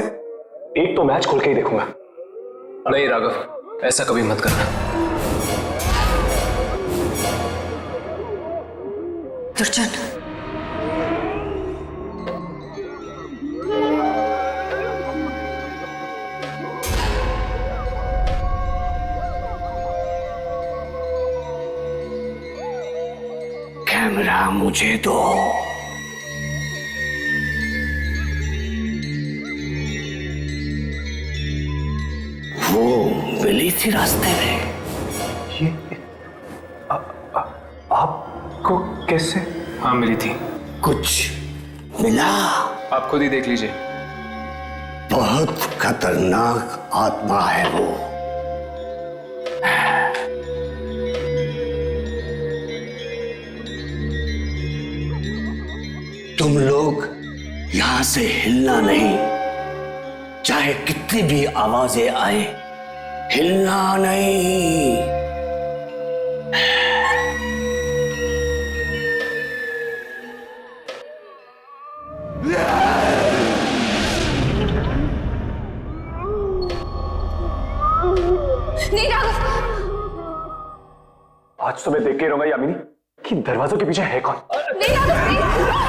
एक तो मैच खोल के ही देखूंगा। नहीं राघव, ऐसा कभी मत करना। दुर्जन, कैमरा मुझे दो। वो मिली थी रास्ते में। ये आपको कैसे? हाँ मिली थी। कुछ मिला? आप खुद ही देख लीजिए। बहुत खतरनाक आत्मा है वो। तुम लोग यहां से हिलना नहीं, चाहे कितनी भी आवाजें आए, हिलना नहीं। नहीं राघव, आज तो मैं देख के रहूंगा यामिनी कि दरवाजों के पीछे है कौन। नहीं Raghav,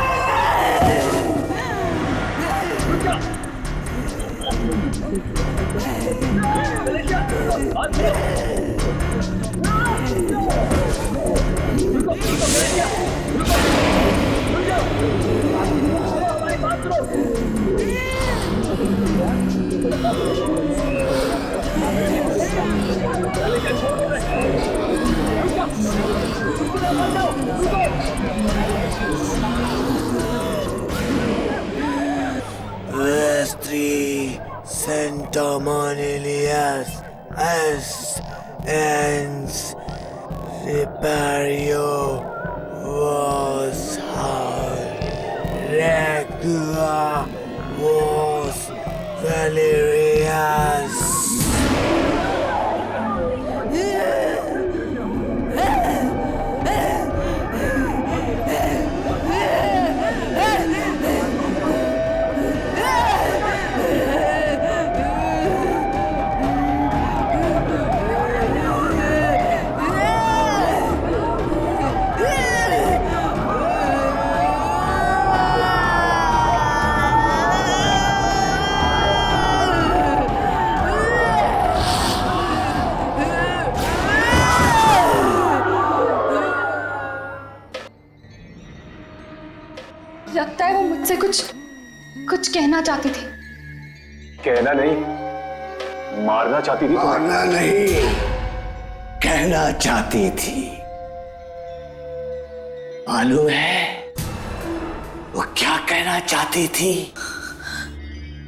Centomonilias ens Ripario was Regula was Valerias. लगता है वो मुझसे कुछ कहना चाहती थी। कहना नहीं, मारना चाहती थी। मारना नहीं, कहना चाहती थी। मालूम है वो क्या कहना चाहती थी?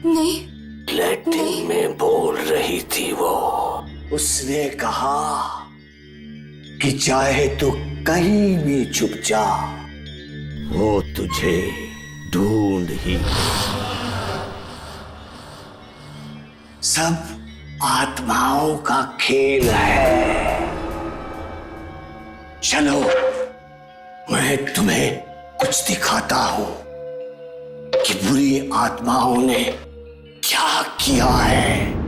नहीं। लैटिन में बोल रही थी वो। उसने कहा कि चाहे तू कहीं भी छुप जा, वो तुझे ढूंढ ही। सब आत्माओं का खेल है। चलो मैं तुम्हें कुछ दिखाता हूं कि बुरी आत्माओं ने क्या किया है।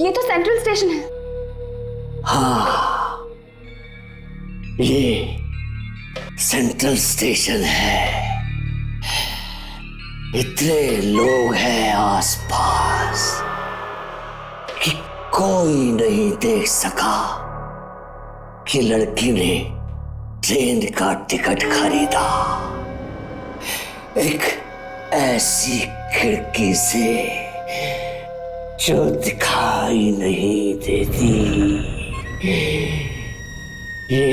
ये तो सेंट्रल स्टेशन है। हाँ, ये सेंट्रल स्टेशन है। इतने लोग हैं आसपास कि कोई नहीं देख सका कि लड़की ने ट्रेन का टिकट खरीदा। एक ऐसी खिड़की से जो दिखाई नहीं देती। ये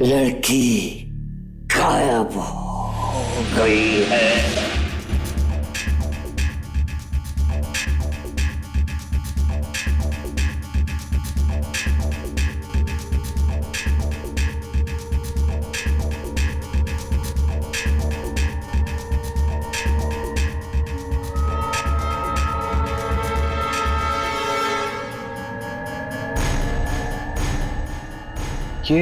लड़की गायब हो गई है। ये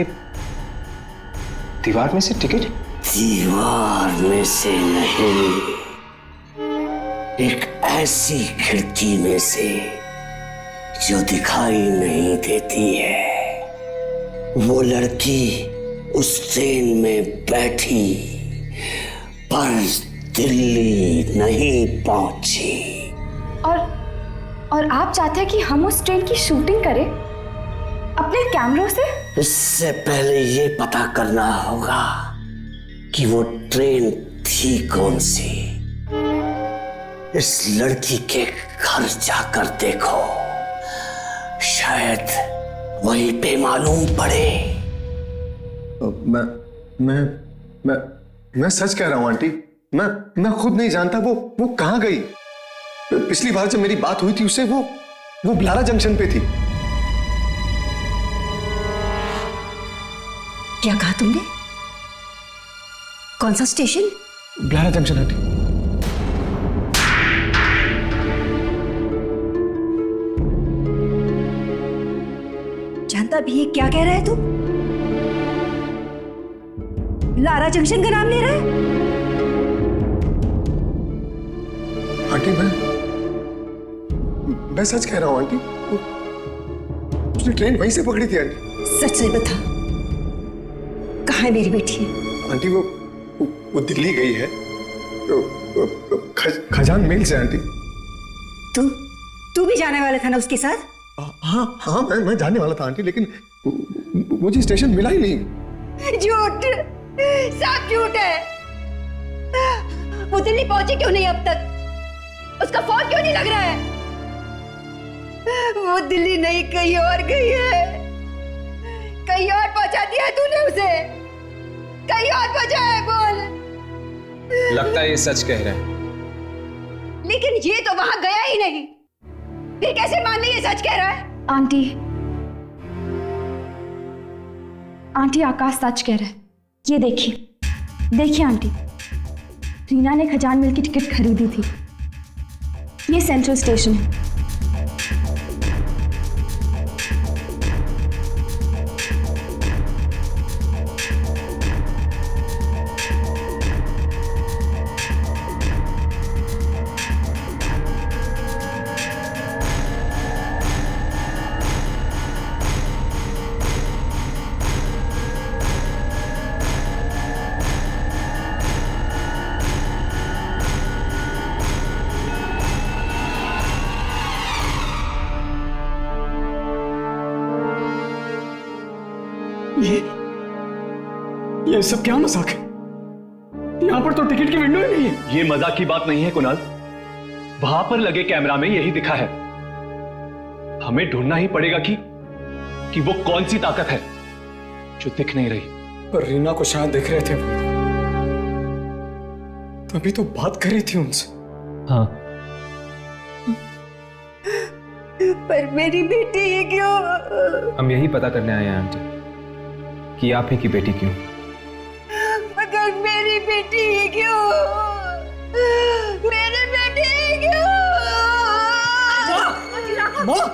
दीवार में से टिकट? दीवार में से नहीं, एक ऐसी खिड़की में से जो दिखाई नहीं देती है। वो लड़की उस ट्रेन में बैठी पर दिल्ली नहीं पहुंची। और आप चाहते हैं कि हम उस ट्रेन की शूटिंग करें अपने कैमरों से? इससे पहले ये पता करना होगा कि वो ट्रेन थी कौन सी। इस लड़की के घर जाकर देखो, शायद वहीं पे मालूम पड़े। मैं मैं सच कह रहा हूं आंटी, मैं खुद नहीं जानता वो कहां गई। पिछली बार जब मेरी बात हुई थी उससे वो ब्लारा जंक्शन पे थी। क्या कहा तुमने? कौन सा स्टेशन? ब्लारा junction aunty. जानता भी है क्या कह रहा है तू? लारा जंक्शन का नाम ले रहा है? आंटी मैं सच कह रहा हूं आंटी, उसने ट्रेन वहीं से पकड़ी थी आंटी। सच से बता, कहाँ है मेरी बेटी? आंटी वो दिल्ली गई है खजान मेल से आंटी। तू भी जाने वाला था ना उसके साथ? हाँ मैं जाने वाला था आंटी, लेकिन मुझे स्टेशन मिला ही नहीं। झूठ, सब झूठ है। वो दिल्ली पहुंची क्यों नहीं अब तक? उसका फोन क्यों नहीं लग रहा है? वो दिल्ली नहीं कहीं और गई है। कहीं और पहुंचा दिया तूने उसे? कहीं और पहुंचा है? बोल। लगता है ये सच कह रहे हैं। लेकिन ये तो वहां गया ही नहीं, फिर कैसे मान ली ये सच कह रहा है? आंटी आकाश सच कह रहा है। ये देखिए आंटी, रीना ने खजान मिल की टिकट खरीदी थी। ये सेंट्रल स्टेशन है। ये सब क्या मजाक है? यहां पर तो टिकट की विंडो ही नहीं है। ये मजाक की बात नहीं है कुणाल, वहां पर लगे कैमरा में यही दिखा है। हमें ढूंढना ही पड़ेगा कि वो कौन सी ताकत है जो दिख नहीं रही। पर रीना को शायद देख रहे थे, तभी तो बात कर रही थी उनसे। हाँ, पर मेरी बेटी ये क्यों? हम यही पता करने आए हैं आंटी कि आप ही की बेटी क्यों। मगर मेरी बेटी ये क्यों? मेरी बेटी ये क्यों? माँ!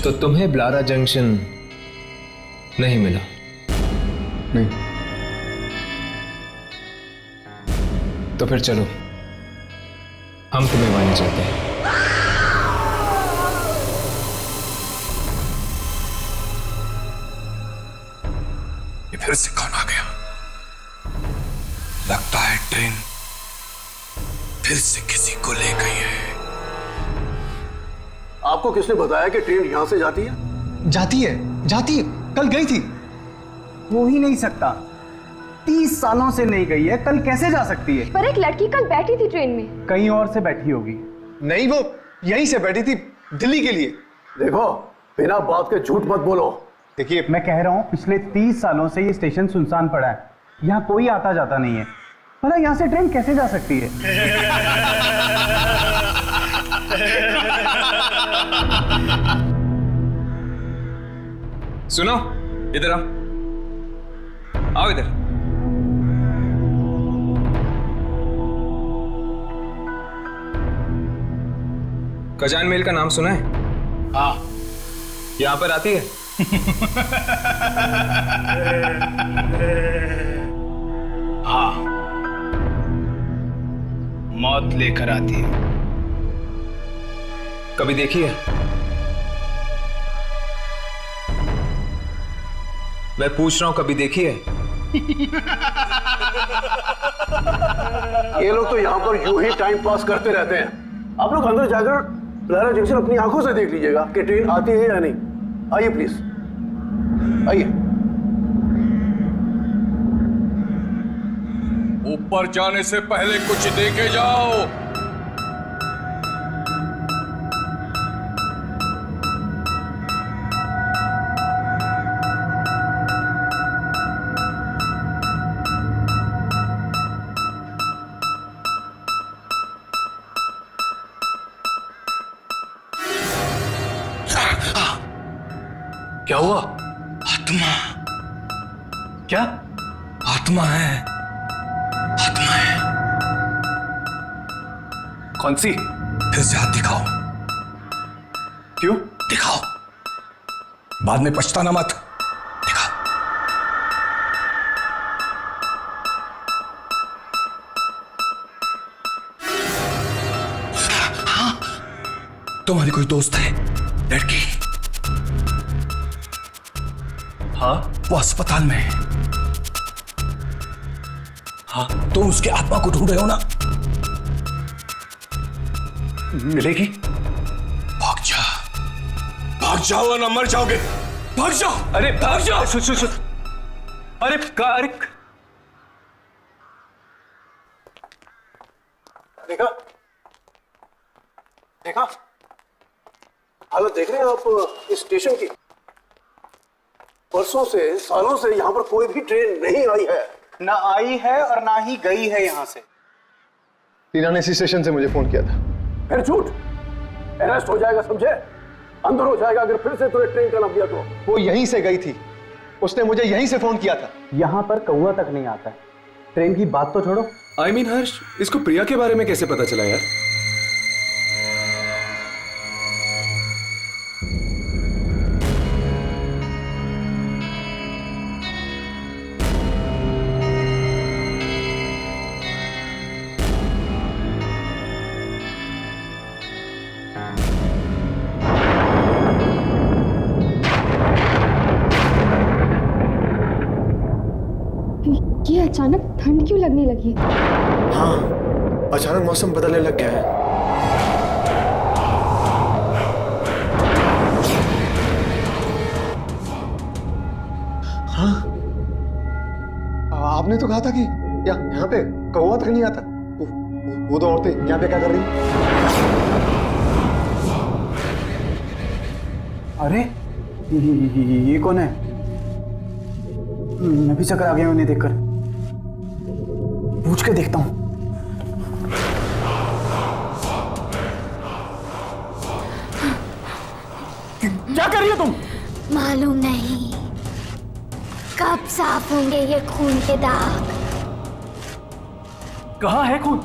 तो तुम्हें ब्लारा जंक्शन नहीं मिला? नहीं। तो फिर चलो, हम तुम्हें वहां चलते हैं। ये फिर से कौन आ गया? लगता है ट्रेन फिर से किसी को ले गई है। आपको किसने बताया कि ट्रेन यहां से जाती है? जाती है, कल गई थी। हो ही नहीं सकता, 30 सालों से नहीं गई है, कल कैसे जा सकती है? पर एक लड़की कल बैठी थी ट्रेन में। कहीं और से बैठी होगी। नहीं, वो यहीं से बैठी थी दिल्ली के लिए। देखो, बिना बात के झूठ मत बोलो। देखिए, मैं कह रहा हूं पिछले 30 सालों से ये स्टेशन सुनसान पड़ा है, यहाँ कोई आता जाता नहीं है। भला यहाँ से ट्रेन कैसे जा सकती है? सुनो, इधर आओ इधर। खजान मेल का नाम सुना है? हाँ। यहां पर आती है? हाँ, मौत लेकर आती है। कभी देखी है? मैं पूछ रहा हूं, कभी देखी है? ये लोग तो यहाँ पर यूं ही टाइम पास करते रहते हैं। आप लोग अंदर जाकर ब्लारा जंक्शन अपनी आंखों से देख लीजिएगा कि ट्रेन आती है या नहीं। आइए प्लीज, आइए। ऊपर जाने से पहले कुछ देखे जाओ। क्या? आत्मा है, आत्मा है। कौन सी? फिर से हाथ दिखाओ। क्यों? दिखाओ, बाद में पछताना मत। दिखाओ। हाँ, तुम्हारी कोई दोस्त है लड़की? हाँ, वो अस्पताल में है। हाँ, तुम उसके आत्मा को ढूंढ रहे हो ना? मिलेगी? भाग जा, भाग जाओ वरना मर जाओगे। भाग जाओ, अरे भाग जाओ। सुन। अरे देखा देखा हालत देख रहे हैं आप इस स्टेशन की। परसों से सालों से यहाँ पर कोई भी ट्रेन नहीं आई है। ना आई है और ना ही गई है यहाँ से। टीना ने इसी स्टेशन से मुझे फोन किया था। फिर झूठ, अरेस्ट हो जाएगा समझे, अंदर हो जाएगा अगर फिर से तुझे ट्रेन का नाम दिया तो। वो यहीं से गई थी, उसने मुझे यहीं से फोन किया था। यहाँ पर कौवा तक नहीं आता है। ट्रेन की बात तो छोड़ो। I mean, हर्ष, इसको प्रिया के बारे में कैसे पता चला यार? ये अचानक ठंड क्यों लगने लगी? हाँ, अचानक मौसम बदलने लग गया है। हाँ, आपने तो कहा था कि यहाँ पे कौवा तक नहीं आता। वो दो औरतें यहाँ पे क्या कर रही? अरे ये कौन है? मैं भी चक्कर आ गया उन्हें देखकर। पूछ के देखता हूं। क्या कर रही हो तुम? मालूम नहीं कब साफ होंगे ये खून के दाग। कहाँ है खून?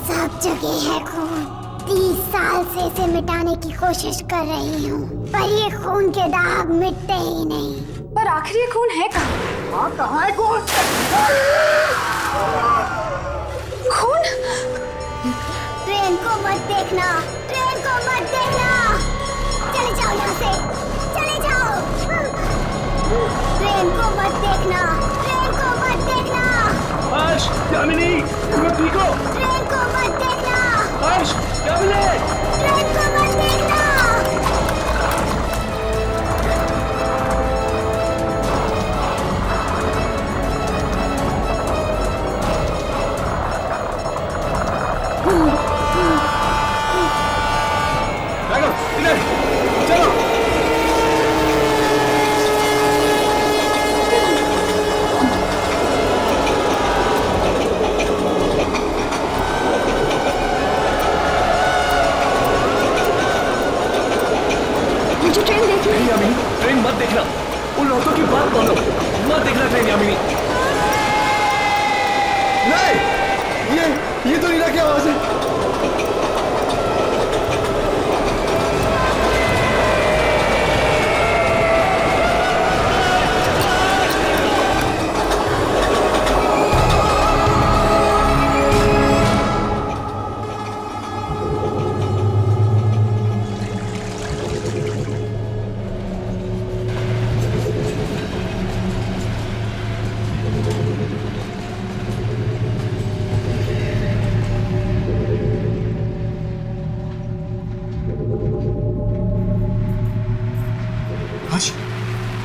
सब जगह है खून। 30 साल से इसे मिटाने की कोशिश कर रही हूँ, पर ये खून के दाग मिटते ही नहीं। पर आखिर ये खून है कहाँ? हाँ, कहाँ है खून? खून? ट्रेन को मत देखना, ट्रेन को मत देखना। चले जाओ यहाँ से, चले जाओ। ट्रेन को मत देखना, ट्रेन को मत देखना। हर्ष, यामिनी, तुम ठीक हो? ट्रेन को मत देखना, हर्ष, यामिनी, ट्रेन को मत देखना। मुझे ट्रेन देखनी है। यामिनी, ट्रेन मत देखना। उन औरतों की बात मानो, मत देखना ट्रेन यामिनी। नहीं, ये तो रीना की आवाज है।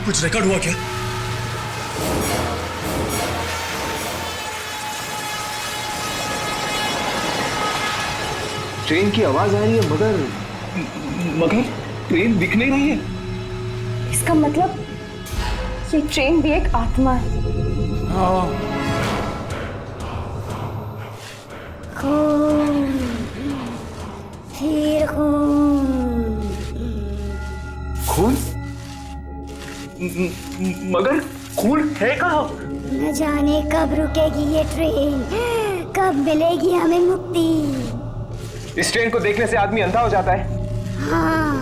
कुछ रिकॉर्ड हुआ क्या? ट्रेन की आवाज आ रही है मगर ट्रेन दिख नहीं रही है। इसका मतलब ये ट्रेन भी एक आत्मा है। खून, फिर खून। खून? मगर खून है कहाँ? न जाने कब रुकेगी ये ट्रेन, कब मिलेगी हमें मुक्ति। इस ट्रेन को देखने से आदमी अंधा हो जाता है। हाँ,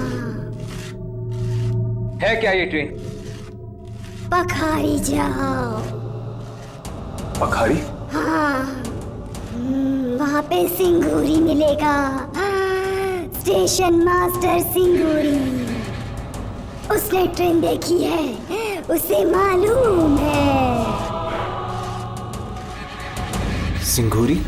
है क्या ये ट्रेन? पखारी जाओ। पखारी? हाँ, वहाँ पे सिंगूरी मिलेगा, स्टेशन मास्टर सिंगूरी। उसने ट्रेन देखी है, उसे मालूम है। सिंगूरी?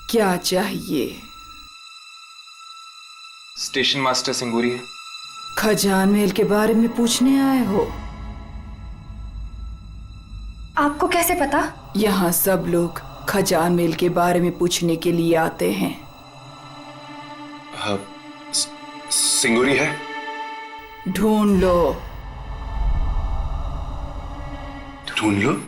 क्या चाहिए? स्टेशन मास्टर सिंगूरी है। खजान महल के बारे में पूछने आए हो? आपको कैसे पता? यहाँ सब लोग खजान महल के बारे में पूछने के लिए आते हैं। हाँ, सिंगूरी है? ढूंढ लो। ढूंढ लो?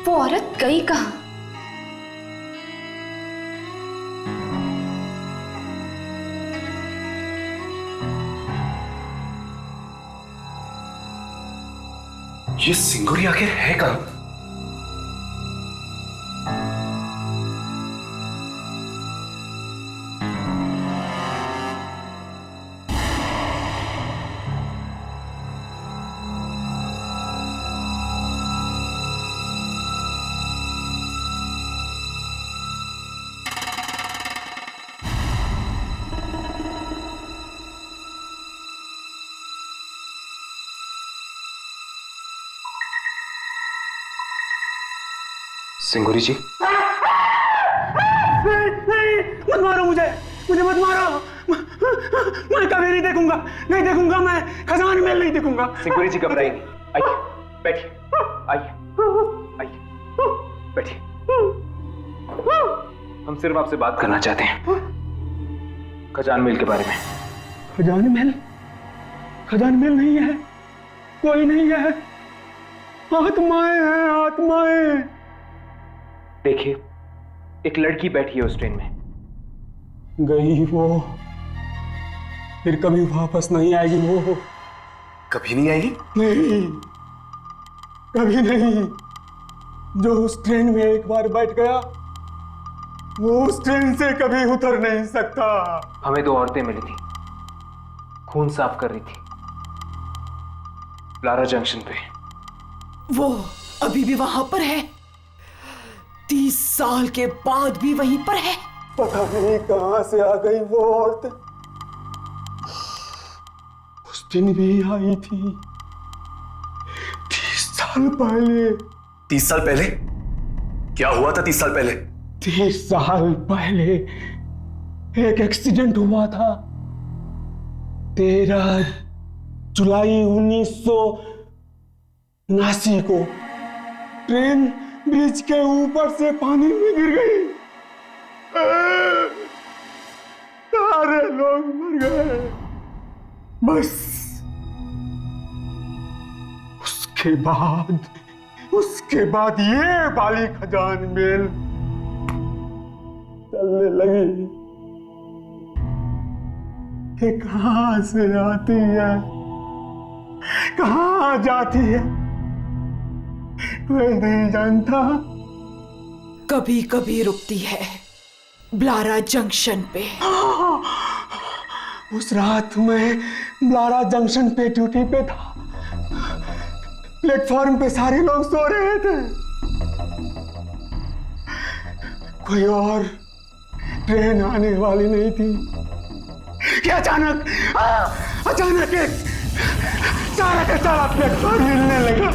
वो औरत गई कहाँ? ये सिंगूरी आखिर है कहाँ? सिंगूरी जी? नहीं, मत मारो मुझे मत मारो। मैं कभी नहीं देखूंगा मैं खजान महल नहीं देखूंगा। सिंगूरी जी घबराइए नहीं, आइए बैठिए, आइए बैठिए। हम सिर्फ आपसे बात करना चाहते हैं खजान महल के बारे में। खजान महल नहीं है, कोई नहीं है, आत्माएं हैं, आत्माएं। देखिए, एक लड़की बैठी है उस ट्रेन में। गई वो, फिर कभी वापस नहीं आएगी वो। कभी नहीं आएगी? नहीं, कभी नहीं। जो उस ट्रेन में एक बार बैठ गया, वो उस ट्रेन से कभी उतर नहीं सकता। हमें दो औरतें मिली थी, खून साफ कर रही थी ब्लारा जंक्शन पे। वो अभी भी वहां पर है? 30 साल के बाद भी वहीं पर है? पता नहीं कहां से आ गई वो औरत। उस दिन भी आई थी 30 साल पहले। 30 साल पहले? क्या हुआ था 30 साल पहले? 30 साल पहले एक एक्सीडेंट हुआ था। 13 जुलाई 1979 को ट्रेन ब्रिज के ऊपर से पानी में गिर गई। सारे लोग मर गए। बस उसके बाद ये बाली खजान मेल चलने लगी कि कहां से आती है, कहां जाती है, कोई नहीं जानता। कभी कभी रुकती है ब्लारा जंक्शन पे। उस रात मैं ब्लारा जंक्शन पे ड्यूटी पे था। प्लेटफॉर्म पे सारे लोग सो रहे थे। कोई और ट्रेन आने वाली नहीं थी कि अचानक एक सारा का सारा प्लेटफॉर्म हिलने लगा।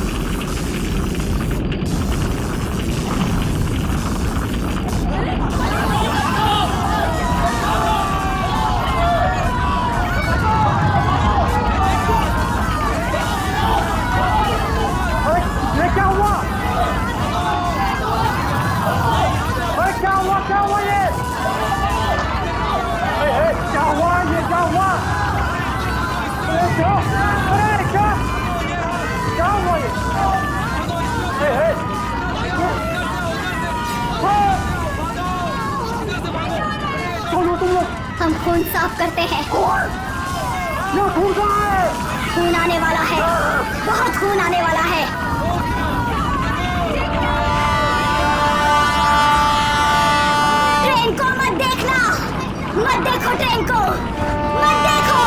हम खून साफ करते हैं। खून आने वाला है, बहुत खून आने वाला है। ट्रेन को मत देखना, मत देखो ट्रेन को, मत देखो।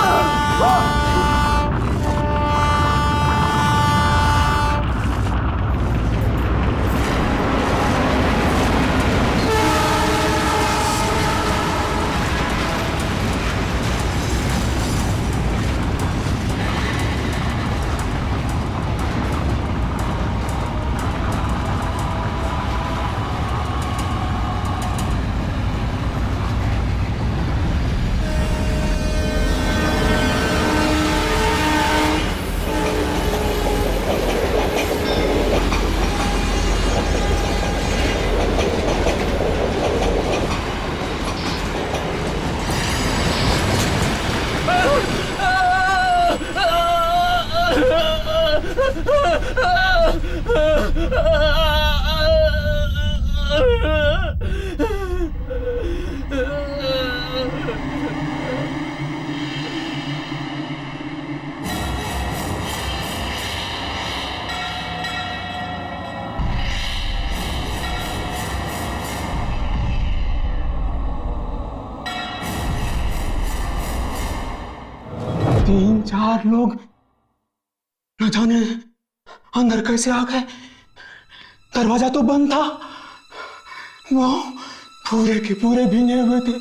3-4 लोग न जाने अंदर कैसे आ गए। दरवाजा तो बंद था। वो पूरे के पूरे भीगे हुए थे।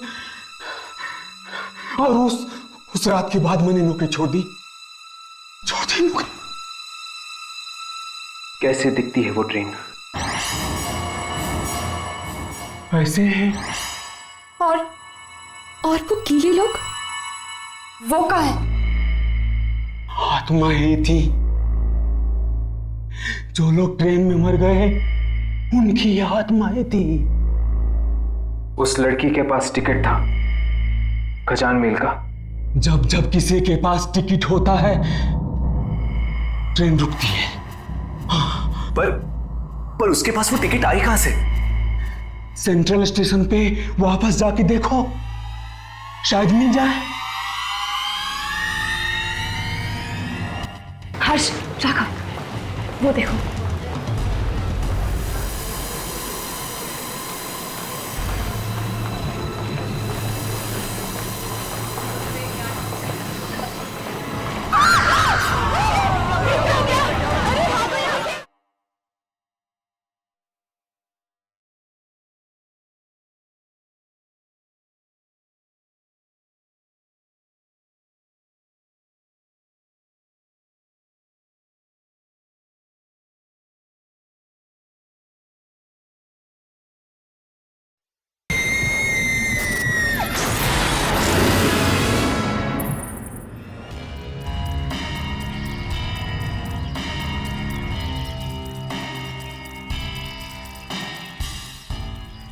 और उस रात के बाद मैंने नौकरी छोड़ दी नौकरी। कैसे दिखती है वो ट्रेन? ऐसे है। और वो कीले लोग, वो कहाँ है? आत्माएं थी। जो लोग ट्रेन में मर गए उनकी आत्माएं थी। उस लड़की के पास टिकट था खजान मेल का। जब किसी के पास टिकट होता है ट्रेन रुकती है। पर उसके पास वो टिकट आई कहां से? सेंट्रल स्टेशन पे वापस जाके देखो, शायद मिल जाए। हर्ष, राघव, वो देखो।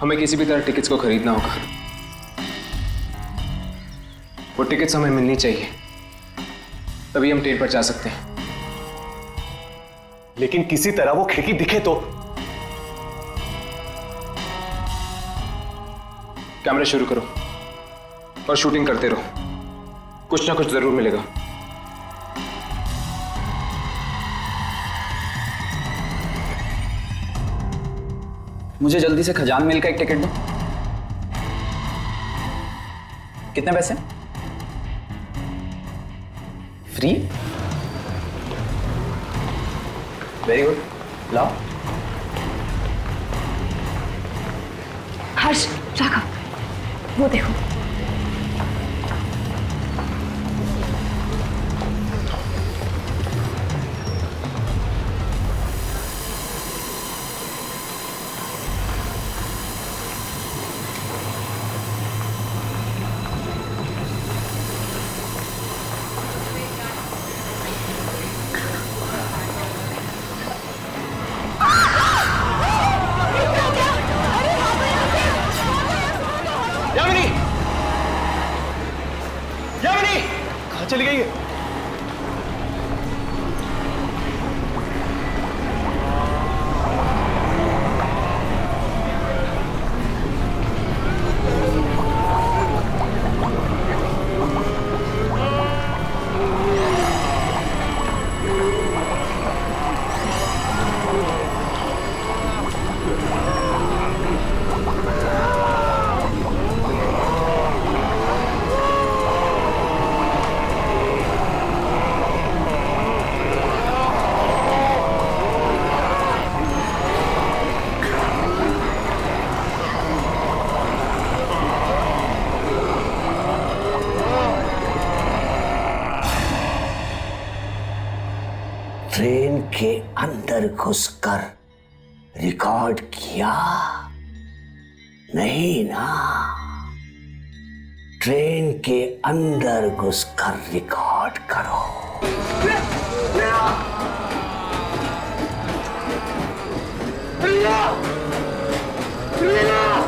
हमें किसी भी तरह टिकट्स को खरीदना होगा। वो टिकट्स हमें मिलनी चाहिए, तभी हम ट्रेन पर जा सकते हैं। लेकिन किसी तरह वो खिड़की दिखे तो। कैमरा शुरू करो और शूटिंग करते रहो, कुछ ना कुछ जरूर मिलेगा। मुझे जल्दी से खजान मिल का एक टिकट दो। कितने पैसे? फ्री? वेरी गुड, लाओ। हर्ष, राघव, वो देखो। कहाँ चली गई है? ट्रेन के अंदर घुसकर रिकॉर्ड किया नहीं ना? ट्रेन के अंदर घुसकर रिकॉर्ड करो। रीना! रीना!